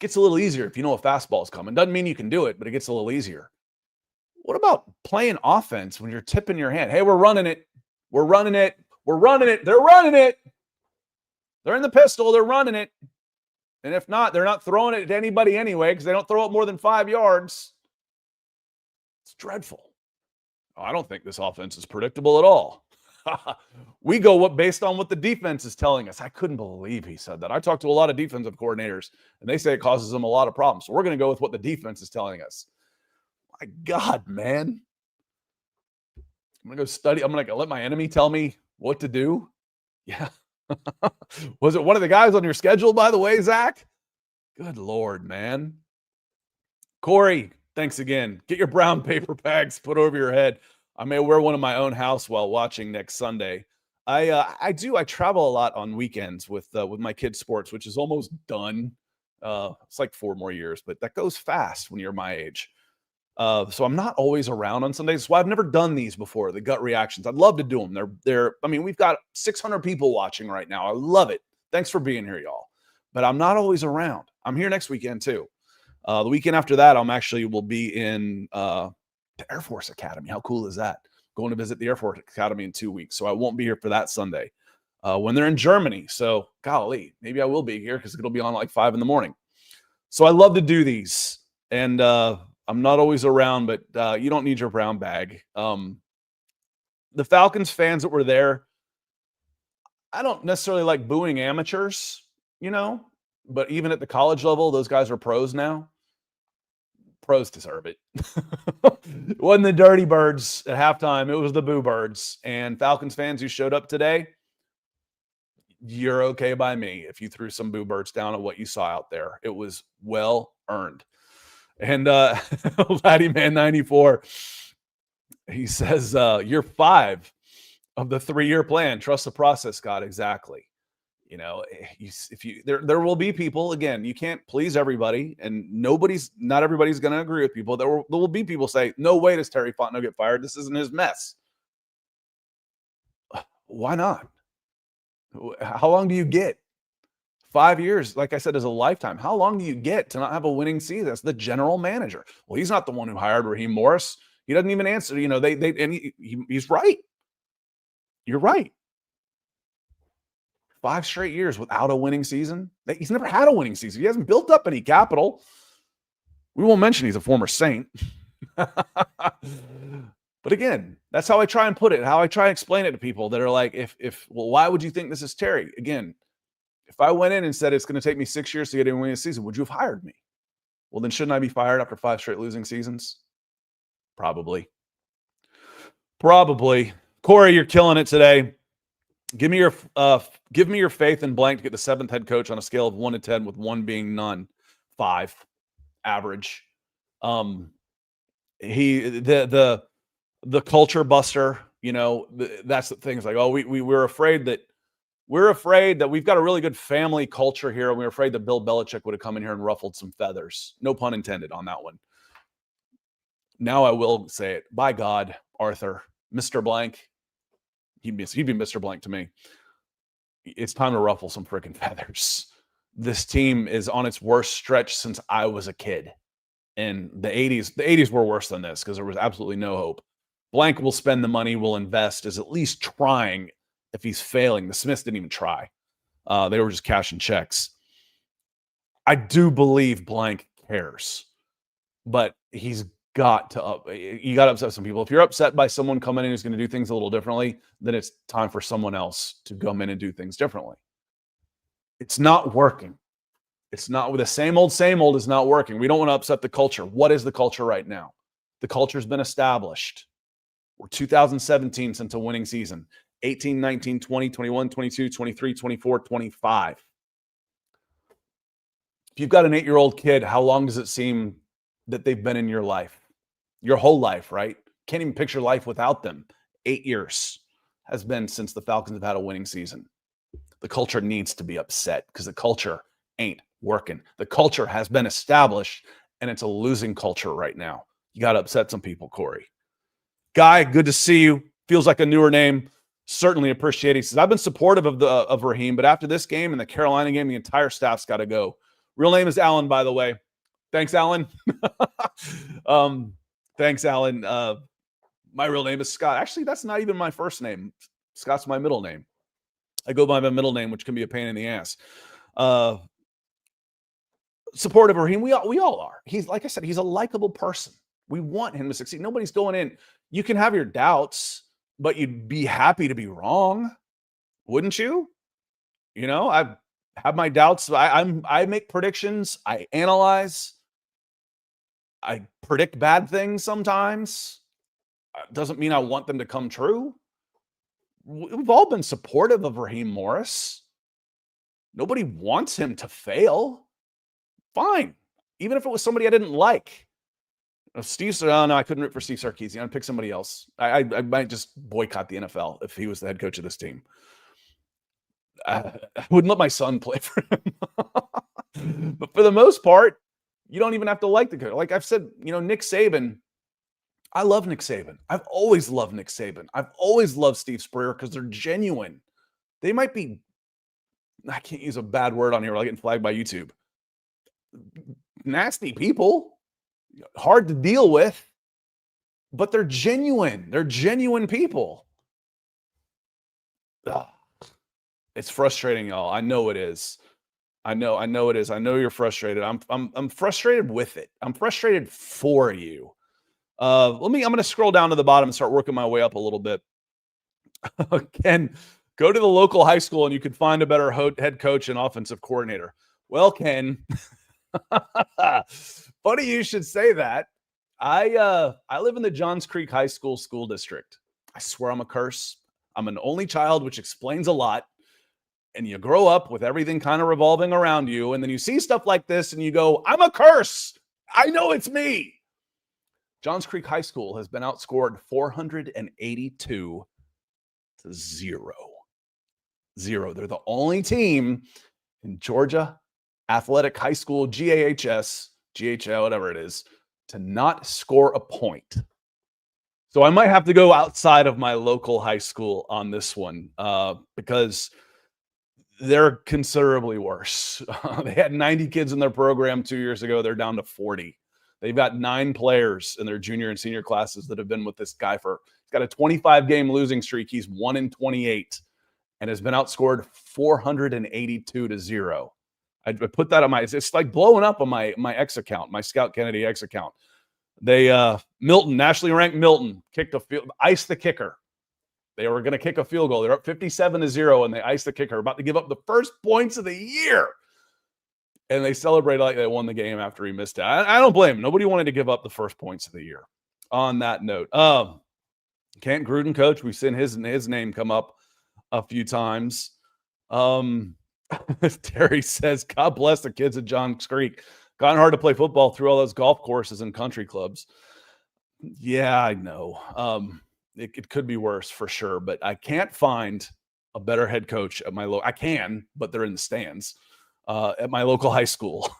Gets a little easier if you know a fastball is coming. Doesn't mean you can do it, but it gets a little easier. What about playing offense when you're tipping your hand? Hey, we're running it. We're running it. We're running it. They're running it. They're in the pistol. They're running it. And if not, they're not throwing it to anybody anyway because they don't throw it more than 5 yards. It's dreadful. I don't think this offense is predictable at all. We go based on what the defense is telling us. I couldn't believe he said that. I talked to a lot of defensive coordinators, and they say it causes them a lot of problems. So we're going to go with what the defense is telling us. My God, man. I'm going to go study. I'm going to let my enemy tell me what to do. Yeah. Was it one of the guys on your schedule, by the way, Zach? Good Lord, man. Corey, thanks again. Get your brown paper bags put over your head. I may wear one in my own house while watching next Sunday. I travel a lot on weekends with my kids' sports, which is almost done. It's like 4 more years, but that goes fast when you're my age. So I'm not always around on Sundays. That's why I've never done these before, the gut reactions. I'd love to do them. I mean, we've got 600 people watching right now. I love it. Thanks for being here, y'all. But I'm not always around. I'm here next weekend too. The weekend after that, will be in the Air Force Academy. How cool is that? Going to visit the Air Force Academy in 2 weeks. So I won't be here for that Sunday when they're in Germany. So golly, maybe I will be here because it'll be on like 5 a.m. So I love to do these. And I'm not always around, but you don't need your brown bag. The Falcons fans that were there, I don't necessarily like booing amateurs, but even at the college level, those guys are pros now. Pros deserve it. It wasn't the Dirty Birds at halftime. It was the Boo Birds. And Falcons fans who showed up today, you're okay by me if you threw some Boo Birds down at what you saw out there. It was well earned. And Laddie Man 94, he says, year 5 of the 3-year plan. Trust the process, Scott. Exactly. There will be people, again, you can't please everybody, and not everybody's going to agree with people. There will be people say, no way does Terry Fontenot get fired. This isn't his mess. Why not? How long do you get? 5 years, like I said, is a lifetime. How long do you get to not have a winning season? That's the general manager. Well, he's not the one who hired Raheem Morris. He doesn't even answer. He's right. You're right. 5 straight years without a winning season. He's never had a winning season. He hasn't built up any capital. We won't mention he's a former Saint. But again, that's how I try and put it, how I try and explain it to people that are like, well, why would you think this is Terry? Again, if I went in and said it's going to take me 6 years to get a winning season, would you have hired me? Well, then shouldn't I be fired after 5 straight losing seasons? Probably. Corey, you're killing it today. Give me your faith in blank to get the 7th head coach on a scale of 1 to 10, with 1 being none. 5, average. The culture buster. That's the thing. It's like, oh, we're afraid that we've got a really good family culture here, and we're afraid that Bill Belichick would have come in here and ruffled some feathers. No pun intended on that one. Now I will say it. By God, Arthur, Mr. Blank. He'd be Mr. Blank to me. It's time to ruffle some freaking feathers. This team is on its worst stretch since I was a kid. And the 80s were worse than this because there was absolutely no hope. Blank will spend the money, will invest, is at least trying. If he's failing, the Smiths didn't even try. They were just cashing checks. I do believe Blank cares, but you got to upset some people. If you're upset by someone coming in who's going to do things a little differently, then it's time for someone else to come in and do things differently. It's not working. It's not with the same old is not working. We don't want to upset the culture. What is the culture right now? The culture's been established. We're 2017 since a winning season. 18, 19, 20, 21, 22, 23, 24, 25. If you've got an 8-year-old kid, how long does it seem that they've been in your life? Your whole life, right? Can't even picture life without them. 8 years has been since the Falcons have had a winning season. The culture needs to be upset because the culture ain't working. The culture has been established, and it's a losing culture right now. You got to upset some people, Corey. Guy, good to see you. Feels like a newer name. Certainly appreciate it. He says, I've been supportive of Raheem, but after this game and the Carolina game, the entire staff's got to go. Real name is Alan, by the way. Thanks, Alan. Thanks, Alan. My real name is Scott. Actually, that's not even my first name. Scott's my middle name. I go by my middle name, which can be a pain in the ass. Supportive of Raheem, we all are. He's, like I said, he's a likable person. We want him to succeed. Nobody's going in. You can have your doubts, but you'd be happy to be wrong, wouldn't you? You know, I have my doubts. I make predictions. I analyze. I predict bad things sometimes. Doesn't mean I want them to come true. We've all been supportive of Raheem Morris. Nobody wants him to fail. Fine. Even if it was somebody I didn't like. Steve, oh no, I couldn't root for Steve Sarkisian. I'd pick somebody else. I might just boycott the NFL if he was the head coach of this team. I wouldn't let my son play for him. But for the most part, you don't even have to like the coach. Like I've said, Nick Saban, I love Nick Saban. I've always loved Nick Saban. I've always loved Steve Spurrier because they're genuine. They might be, I can't use a bad word on here. I'll get flagged by YouTube. Nasty people. Hard to deal with, but they're genuine. They're genuine people. Ugh. It's frustrating, y'all. I know it is. I know it is. I know you're frustrated. I'm frustrated with it. I'm frustrated for you. I'm going to scroll down to the bottom and start working my way up a little bit. Ken, go to the local high school and you could find a better head coach and offensive coordinator. Well, Ken, funny you should say that. I live in the Johns Creek High School school district. I swear I'm a curse. I'm an only child, which explains a lot. And you grow up with everything kind of revolving around you. And then you see stuff like this and you go, I'm a curse. I know it's me. Johns Creek High School has been outscored 482-0. They're the only team in Georgia Athletic High School, GAHS, GHL, whatever it is, to not score a point. So I might have to go outside of my local high school on this one because they're considerably worse. They had 90 kids in their program 2 years ago. They're down to 40. They've got 9 players in their junior and senior classes that have been with this guy he's got a 25-game losing streak. He's 1-28 and has been outscored 482-0. I put that on it's like blowing up on my X account, my Scout Kennedy X account. They, Milton, nationally ranked Milton, iced the kicker. They were going to kick a field goal. They're up 57-0 and they iced the kicker, about to give up the first points of the year. And they celebrated like they won the game after he missed it. I don't blame him. Nobody wanted to give up the first points of the year. On that note, Kent Gruden coach, we've seen his name come up a few times. Terry says, God bless the kids at Johns Creek. Gotten hard to play football through all those golf courses and country clubs. Yeah, I know. It could be worse for sure, but I can't find a better head coach at my I can, but they're in the stands at my local high school.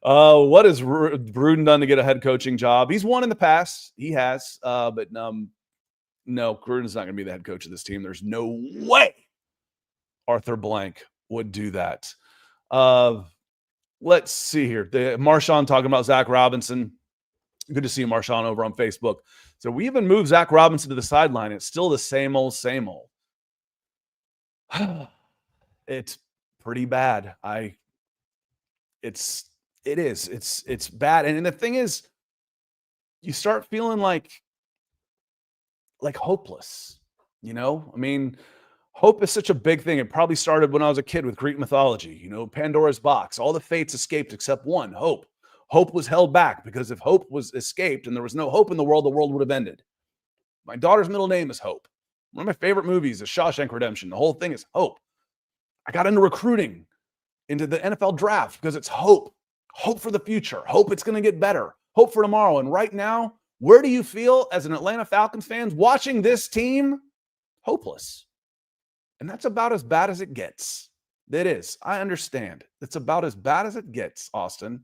What has Gruden done to get a head coaching job? He's won in the past. He has, but no, Gruden's not going to be the head coach of this team. There's no way Arthur Blank would do that. Let's see here. Marshawn talking about Zach Robinson. Good to see Marshawn over on Facebook. So we even moved Zach Robinson to the sideline. It's still the same old. It's pretty bad. It is. It's bad. And the thing is, you start feeling like hopeless, I mean, hope is such a big thing. It probably started when I was a kid with Greek mythology, Pandora's box. All the fates escaped except one, hope. Hope was held back because if hope was escaped and there was no hope in the world would have ended. My daughter's middle name is Hope. One of my favorite movies is Shawshank Redemption. The whole thing is hope. I got into recruiting, into the NFL draft because it's hope. Hope for the future. Hope it's going to get better. Hope for tomorrow. And right now, where do you feel as an Atlanta Falcons fan watching this team? Hopeless. And that's about as bad as it gets. It is. I understand. It's about as bad as it gets, Austin.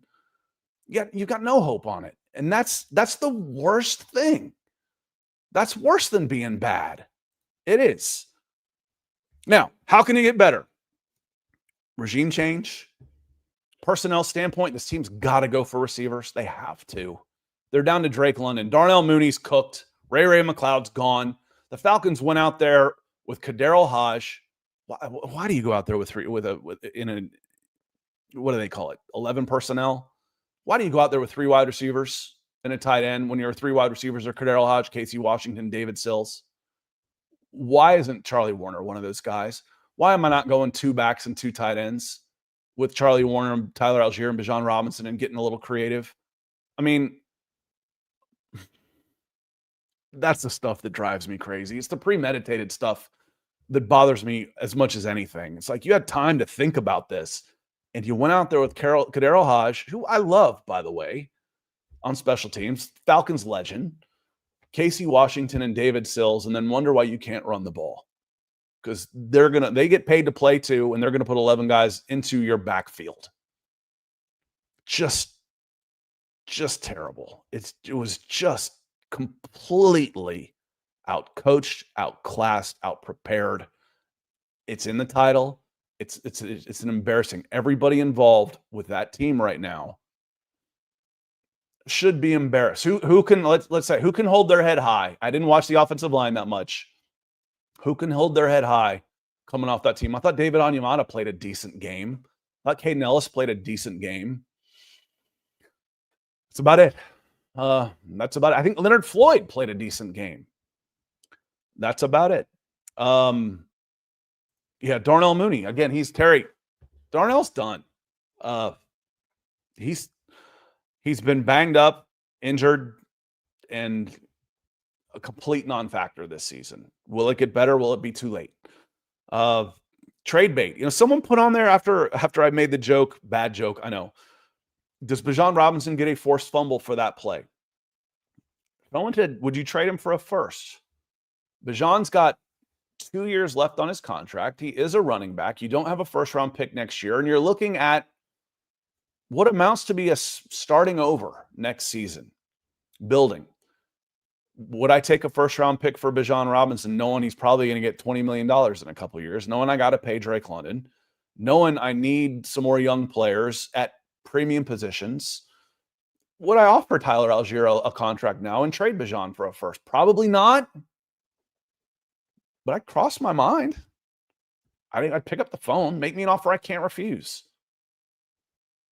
You got no hope on it. And that's the worst thing. That's worse than being bad. It is. Now, how can you get better? Regime change. Personnel standpoint, this team's got to go for receivers. They have to. They're down to Drake London. Darnell Mooney's cooked. Ray McLeod's gone. The Falcons went out there with Kaderil Hodge. Why do you go out there what do they call it? 11 personnel? Why do you go out there with 3 wide receivers and a tight end when your 3 wide receivers are Kaderil Hodge, Casey Washington, David Sills? Why isn't Charlie Warner one of those guys? Why am I not going 2 backs and 2 tight ends with Charlie Warner and Tyler Algier and Bijan Robinson and getting a little creative? I mean, that's the stuff that drives me crazy. It's the premeditated stuff that bothers me as much as anything. It's like you had time to think about this, and you went out there with Kaderil Hodge, who I love, by the way, on special teams, Falcons legend, Casey Washington and David Sills, and then wonder why you can't run the ball. Because they get paid to play too, and they're gonna put 11 guys into your backfield. Just terrible. It was just completely outcoached, outclassed, outprepared. It's in the title. It's an embarrassing. Everybody involved with that team right now should be embarrassed. Who can let's say who can hold their head high? I didn't watch the offensive line that much. Who can hold their head high coming off that team? I thought David Onyemata played a decent game. I thought Caden Ellis played a decent game. That's about it. That's about it. I think Leonard Floyd played a decent game. That's about it. Yeah, Darnell Mooney. Again, he's Terry. Darnell's done. He's been banged up, injured, and a complete non-factor this season. Will it get better? Will it be too late? Trade bait. Someone put on there after I made the joke, bad joke, I know. Does Bijan Robinson get a forced fumble for that play? Would you trade him for a first? Bijan's got 2 years left on his contract. He is a running back. You don't have a first-round pick next year, and you're looking at what amounts to be a starting over next season, building. Would I take a first-round pick for Bijan Robinson, knowing he's probably going to get $20 million in a couple of years, knowing I got to pay Drake London, knowing I need some more young players at premium positions? Would I offer Tyler Algier a contract now and trade Bijan for a first? Probably not. But I crossed my mind. I'd pick up the phone, make me an offer I can't refuse.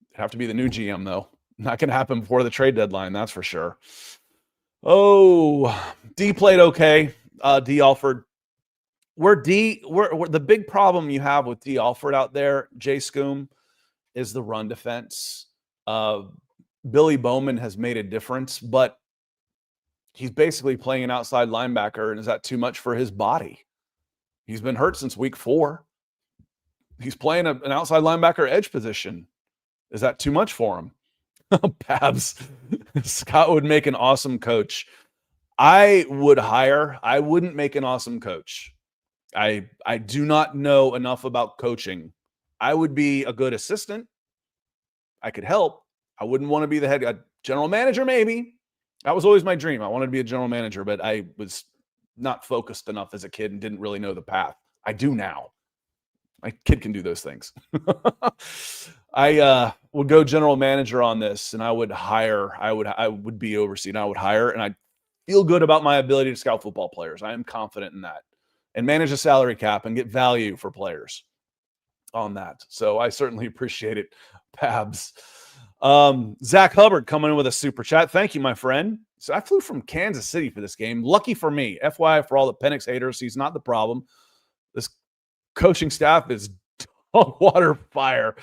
It'd have to be the new GM, though. Not going to happen before the trade deadline, that's for sure. Oh, D played okay. D Alford. The big problem you have with D Alford out there, Jay Scoom, is the run defense. Billy Bowman has made a difference, but he's basically playing an outside linebacker, and is that too much for his body? He's been hurt since week 4. He's playing an outside linebacker edge position. Is that too much for him? Babs. Scott would make an awesome coach. I wouldn't make an awesome coach. I do not know enough about coaching. I would be a good assistant. I could help. I wouldn't want to be the head general manager, maybe. That was always my dream. I wanted to be a general manager, but I was not focused enough as a kid and didn't really know the path. I do now. My kid can do those things. I would go general manager on this, and I would be overseeing. I would hire, and I'd feel good about my ability to scout football players. I am confident in that, and manage a salary cap and get value for players on that. So I certainly appreciate it, Pabs. Zach Hubbard coming in with a super chat. Thank you, my friend. So I flew from Kansas City for this game. Lucky for me. FYI for all the Penix haters, he's not the problem. This coaching staff is dog water fire.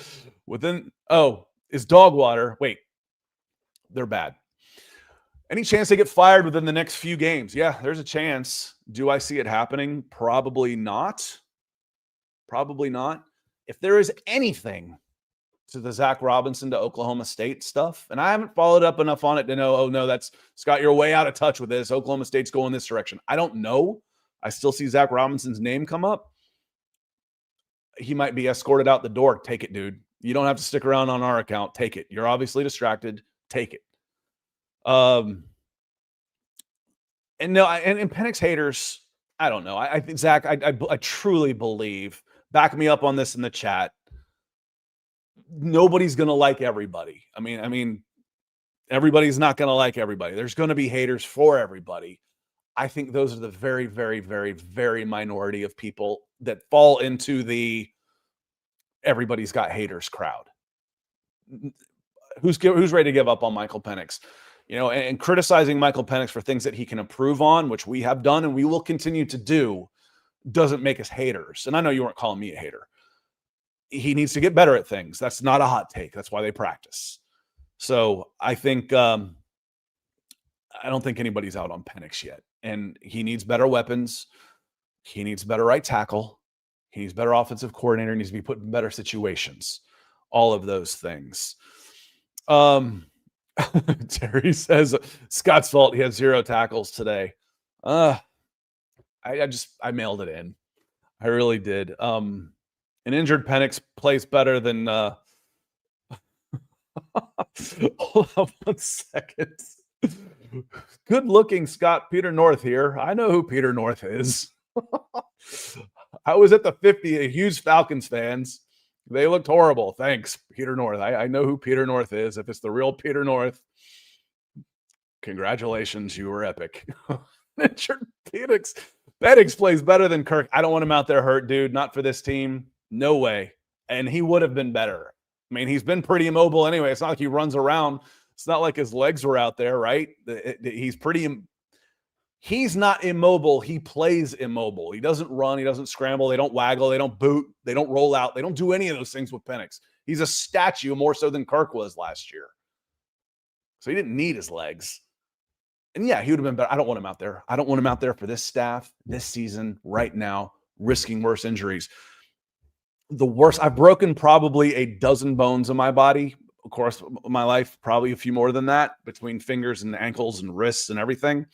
Is dog water. Wait, they're bad. Any chance they get fired within the next few games? Yeah, there's a chance. Do I see it happening? Probably not. Probably not. If there is anything to the Zach Robinson to Oklahoma State stuff, and I haven't followed up enough on it to know, oh no, that's Scott, you're way out of touch with this. Oklahoma State's going this direction. I don't know. I still see Zach Robinson's name come up. he might be escorted out the door. Take it, dude. You don't have to stick around on our account. Take it. You're obviously distracted. Take it. And Penix haters, I don't know. I think, Zach, I truly believe, back me up on this in the chat, nobody's going to like everybody. I mean, everybody's not going to like everybody. There's going to be haters for everybody. I think those are the very, very, very, very minority of people that fall into the everybody's got haters crowd. Who's ready to give up on Michael Penix? And criticizing Michael Penix for things that he can improve on, which we have done and we will continue to do, doesn't make us haters. And I know you weren't calling me a hater. He needs to get better at things. That's not a hot take. That's why they practice. So I think I don't think anybody's out on Penix yet. And he needs better weapons. He needs better right tackle. He needs better offensive coordinator. He needs to be put in better situations. All of those things. Terry says Scott's fault. He had 0 tackles today. I mailed it in. I really did. An injured Penix plays better than hold on 1 second. Good looking Scott Peter North here. I know who Peter North is. I was at the 50, a huge Falcons fans. They looked horrible. Thanks, Peter North. I know who Peter North is. If it's the real Peter North, congratulations. You were epic. Penix plays better than Kirk. I don't want him out there hurt, dude. Not for this team. No way. And he would have been better. I mean, he's been pretty immobile anyway. It's not like he runs around. It's not like his legs were out there, right? He's not immobile. He plays immobile. He doesn't run. He doesn't scramble. They don't waggle. They don't boot. They don't roll out. They don't do any of those things with Penix. He's a statue more so than Kirk was last year. So he didn't need his legs. And yeah, he would have been better. I don't want him out there. I don't want him out there for this staff, this season, right now, risking worse injuries. The worst, I've broken probably a dozen bones in my body. Of course, my life, probably a few more than that, between fingers and ankles and wrists and everything.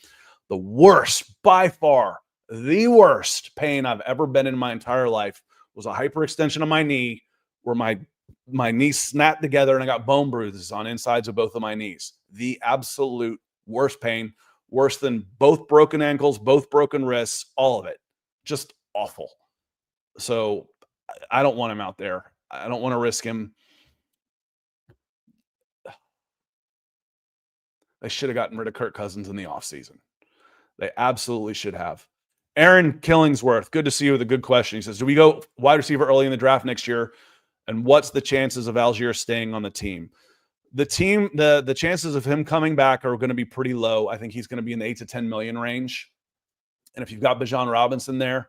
The worst, by far, the worst pain I've ever been in my entire life was a hyperextension of my knee where my knee snapped together and I got bone bruises on insides of both of my knees. The absolute worst pain, worse than both broken ankles, both broken wrists, all of it. Just awful. So I don't want him out there. I don't want to risk him. They should have gotten rid of Kirk Cousins in the offseason. They absolutely should have. Aaron Killingsworth, good to see you with a good question. He says, do we go wide receiver early in the draft next year? And what's the chances of Algier staying on the team? The chances of him coming back are going to be pretty low. I think he's going to be in the 8 to 10 million range. And if you've got Bijan Robinson there,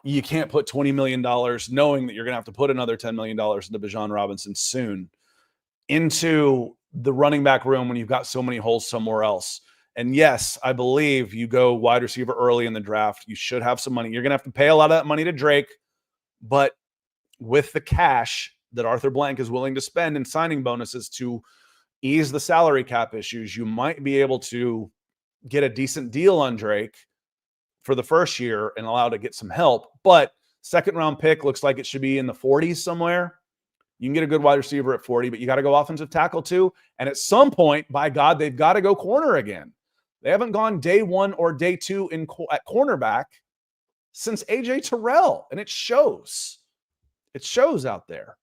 you can't put $20 million knowing that you're going to have to put another $10 million into Bijan Robinson soon into the running back room when you've got so many holes somewhere else. And yes, I believe you go wide receiver early in the draft. You should have some money. You're going to have to pay a lot of that money to Drake, but with the cash that Arthur Blank is willing to spend in signing bonuses to ease the salary cap issues, you might be able to get a decent deal on Drake for the first year and allow to get some help. But second round pick looks like it should be in the 40s somewhere. You can get a good wide receiver at 40, but you got to go offensive tackle too. And at some point, by God, they've got to go corner again. They haven't gone day one or day two at cornerback since AJ Terrell, and it shows. It shows out there.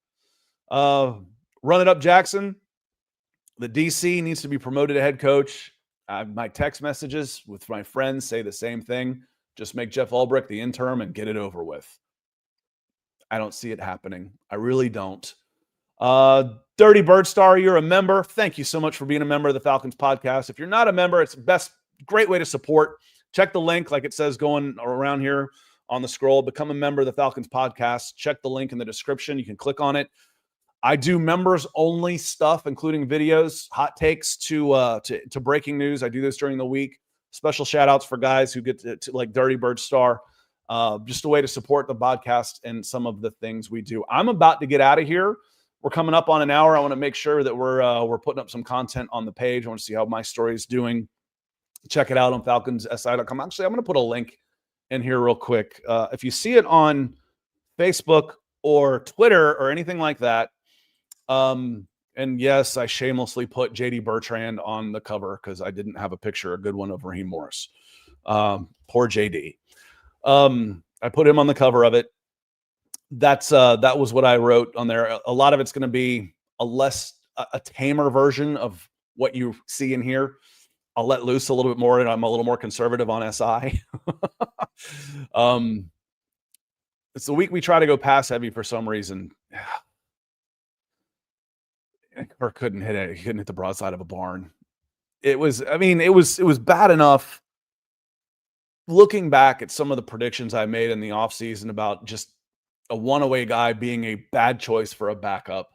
Run it up, Jackson. The DC needs to be promoted to head coach. My text messages with my friends say the same thing. Just make Jeff Ulbrich the interim and get it over with. I don't see it happening. I really don't. Dirty Bird Star, you're a member. Thank you so much for being a member of the Falcons podcast. If you're not a member, it's the best, great way to support. Check the link, like it says going around here on the scroll. Become a member of the Falcons podcast. Check the link in the description. You can click on it. I do members only stuff, including videos, hot takes to breaking news. I do this during the week. Special shout outs for guys who get to like Dirty Bird Star. Just a way to support the podcast and some of the things we do. I'm about to get out of here. We're coming up on an hour. I want to make sure that we're putting up some content on the page. I want to see how my story is doing. Check it out on falconssi.com. Actually, I'm going to put a link in here real quick. If you see it on Facebook or Twitter or anything like that. And yes, I shamelessly put JD Bertrand on the cover because I didn't have a picture, a good one of Raheem Morris. Poor JD. I put him on the cover of it. That was what I wrote on there. A lot of it's going to be a tamer version of what you see in here. I'll let loose a little bit more, and I'm a little more conservative on SI. It's the week we try to go pass heavy for some reason. Or couldn't hit it. He couldn't hit the broadside of a barn. It was bad enough. Looking back at some of the predictions I made in the offseason about just a one-away guy being a bad choice for a backup.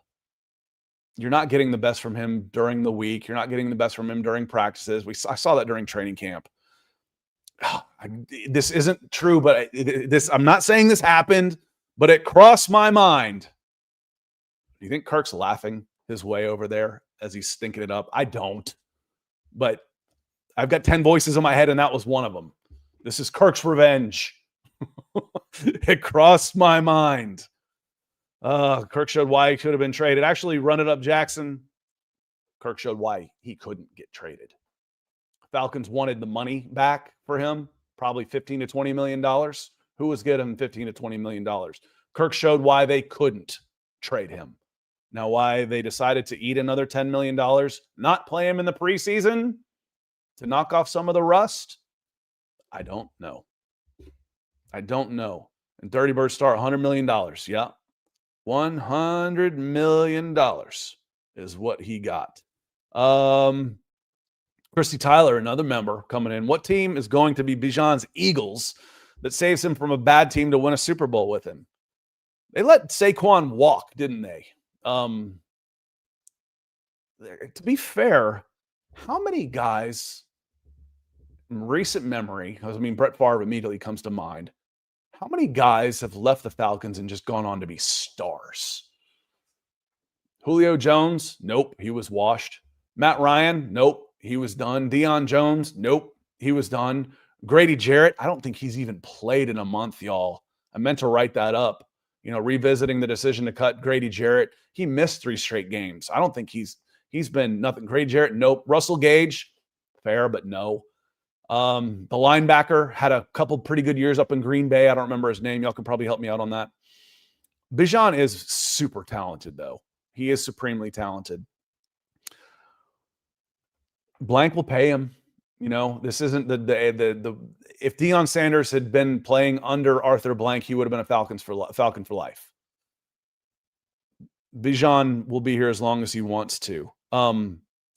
You're not getting the best from him during the week. You're not getting the best from him during practices. I saw that during training camp. This isn't true, but I'm not saying this happened, but it crossed my mind. Do you think Kirk's laughing his way over there as he's stinking it up? I don't. But I've got 10 voices in my head, and that was one of them. This is Kirk's revenge. It crossed my mind. Kirk showed why he should have been traded. Actually, run it up, Jackson. Kirk showed why he couldn't get traded. Falcons wanted the money back for him, probably $15 to $20 million. Who was getting him $15 to $20 million? Kirk showed why they couldn't trade him. Now, why they decided to eat another $10 million, not play him in the preseason to knock off some of the rust, I don't know. And Dirty Bird Star, $100 million. Yeah. $100 million is what he got. Christy Tyler, another member coming in. What team is going to be Bijan's Eagles that saves him from a bad team to win a Super Bowl with him? They let Saquon walk, didn't they? To be fair, how many guys in recent memory, Brett Favre immediately comes to mind. How many guys have left the Falcons and just gone on to be stars? Julio Jones? Nope, he was washed. Matt Ryan? Nope, he was done. Deion Jones? Nope, he was done. Grady Jarrett? I don't think he's even played in a month, y'all. I meant to write that up. Revisiting the decision to cut Grady Jarrett. He missed 3 straight games. I don't think he's been nothing. Grady Jarrett? Nope. Russell Gage? Fair, but no. The linebacker had a couple pretty good years up in Green Bay. I don't remember his name. Y'all can probably help me out on that. Bijan is super talented, though. He is supremely talented. Blank will pay him. This isn't the if Deion Sanders had been playing under Arthur Blank, he would have been a Falcon for life. Bijan will be here as long as he wants to.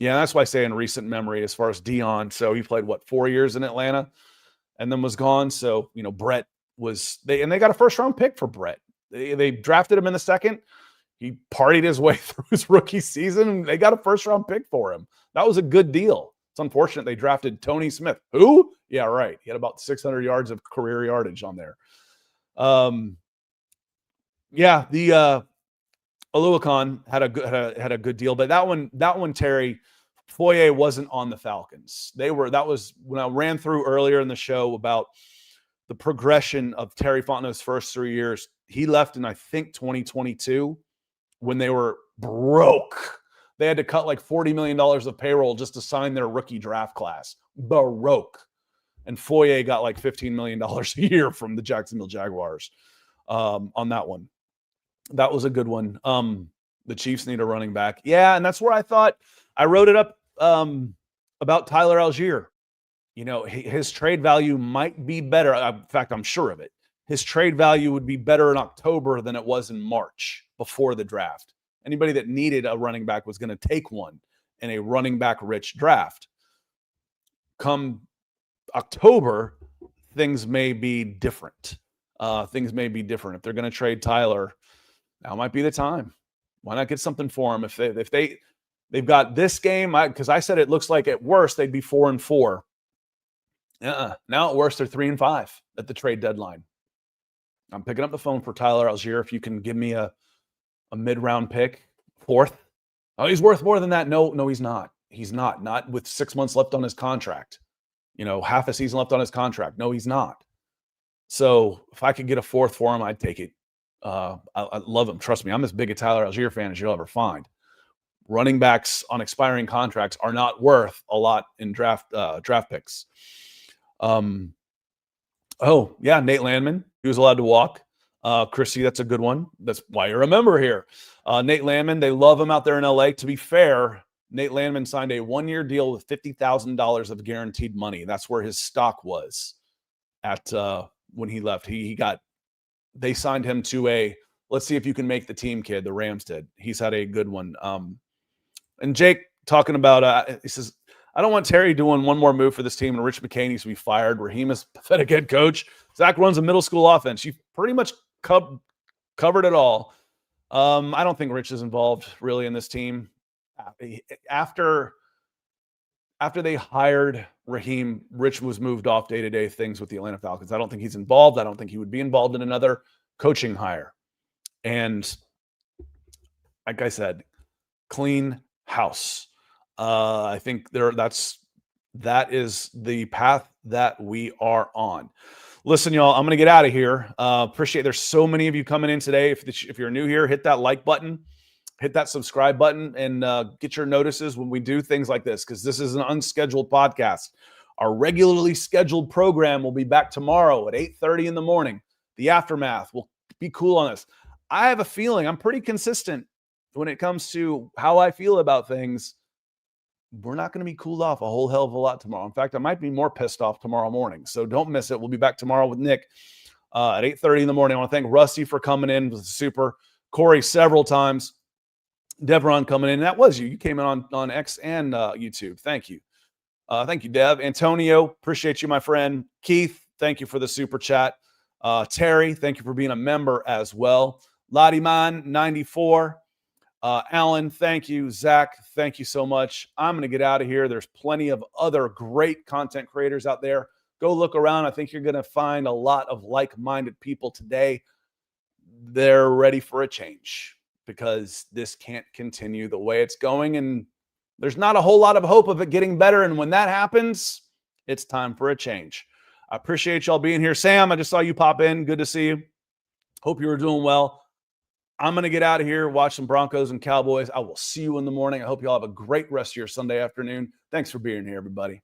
Yeah, that's why I say in recent memory, as far as Deion. So he played 4 years in Atlanta, and then was gone. So Brett was they got a first-round pick for Brett. They drafted him in the second. He partied his way through his rookie season, and they got a first-round pick for him. That was a good deal. It's unfortunate they drafted Tony Smith. Who? Yeah, right. He had about 600 yards of career yardage on there. Yeah, the Oluokun had a good deal, but that one, Terry, Foye wasn't on the Falcons. That was when I ran through earlier in the show about the progression of Terry Fontenot's first 3 years. He left in, I think, 2022 when they were broke. They had to cut like $40 million of payroll just to sign their rookie draft class. Baroque. And Foye got like $15 million a year from the Jacksonville Jaguars on that one. That was a good one. The Chiefs need a running back. Yeah, and that's where I thought I wrote it up about Tyler Algier. His trade value might be better. In fact, I'm sure of it. His trade value would be better in October than it was in March before the draft. Anybody that needed a running back was going to take one in a running back rich draft. Come October, things may be different. If they're going to trade Tyler, now might be the time. Why not get something for him? If they've got this game, because I said it looks like at worst they'd be 4-4. Now at worst they're 3-5 at the trade deadline. I'm picking up the phone for Tyler Algier. If you can give me a mid-round pick, 4th. Oh, he's worth more than that. No, he's not. He's not with 6 months left on his contract. Half a season left on his contract. No, he's not. So if I could get a 4th for him, I'd take it. I love him. Trust me, I'm as big a Tyler Algier fan as you'll ever find. Running backs on expiring contracts are not worth a lot in draft picks. Oh, yeah, Nate Landman, he was allowed to walk. Chrissy, that's a good one. That's why you remember here. Nate Landman, they love him out there in LA. To be fair, Nate Landman signed a 1-year deal with $50,000 of guaranteed money. That's where his stock was at when he left. They signed him to a, let's see if you can make the team kid. The Rams did. He's had a good one. And Jake talking about, he says, I don't want Terry doing one more move for this team and Rich McKay needs to be fired. Raheem is a pathetic head coach. Zach runs a middle school offense. You've pretty much covered it all. I don't think Rich is involved really in this team. After they hired Raheem, Rich was moved off day-to-day things with the Atlanta Falcons. I don't think he's involved. I don't think he would be involved in another coaching hire. And like I said, clean house. I think that is the path that we are on. Listen, y'all, I'm going to get out of here. Appreciate there's so many of you coming in today. If you're new here, hit that like button, hit that subscribe button, and get your notices when we do things like this, because this is an unscheduled podcast. Our regularly scheduled program will be back tomorrow at 8:30 in the morning. The aftermath will be cool on us. I have a feeling I'm pretty consistent when it comes to how I feel about things. We're not going to be cooled off a whole hell of a lot tomorrow. In fact, I might be more pissed off tomorrow morning. So don't miss it. We'll be back tomorrow with Nick at 8:30 in the morning. I want to thank Rusty for coming in. It was super. Corey several times. Devron coming in. That was you. You came in on X and YouTube. Thank you. Thank you, Dev. Antonio, appreciate you, my friend. Keith, thank you for the super chat. Terry, thank you for being a member as well. Lottie 94. Alan, thank you. Zach, thank you so much. I'm going to get out of here. There's plenty of other great content creators out there. Go look around. I think you're going to find a lot of like-minded people today. They're ready for a change because this can't continue the way it's going. And there's not a whole lot of hope of it getting better. And when that happens, it's time for a change. I appreciate y'all being here. Sam, I just saw you pop in. Good to see you. Hope you were doing well. I'm going to get out of here, watch some Broncos and Cowboys. I will see you in the morning. I hope you all have a great rest of your Sunday afternoon. Thanks for being here, everybody.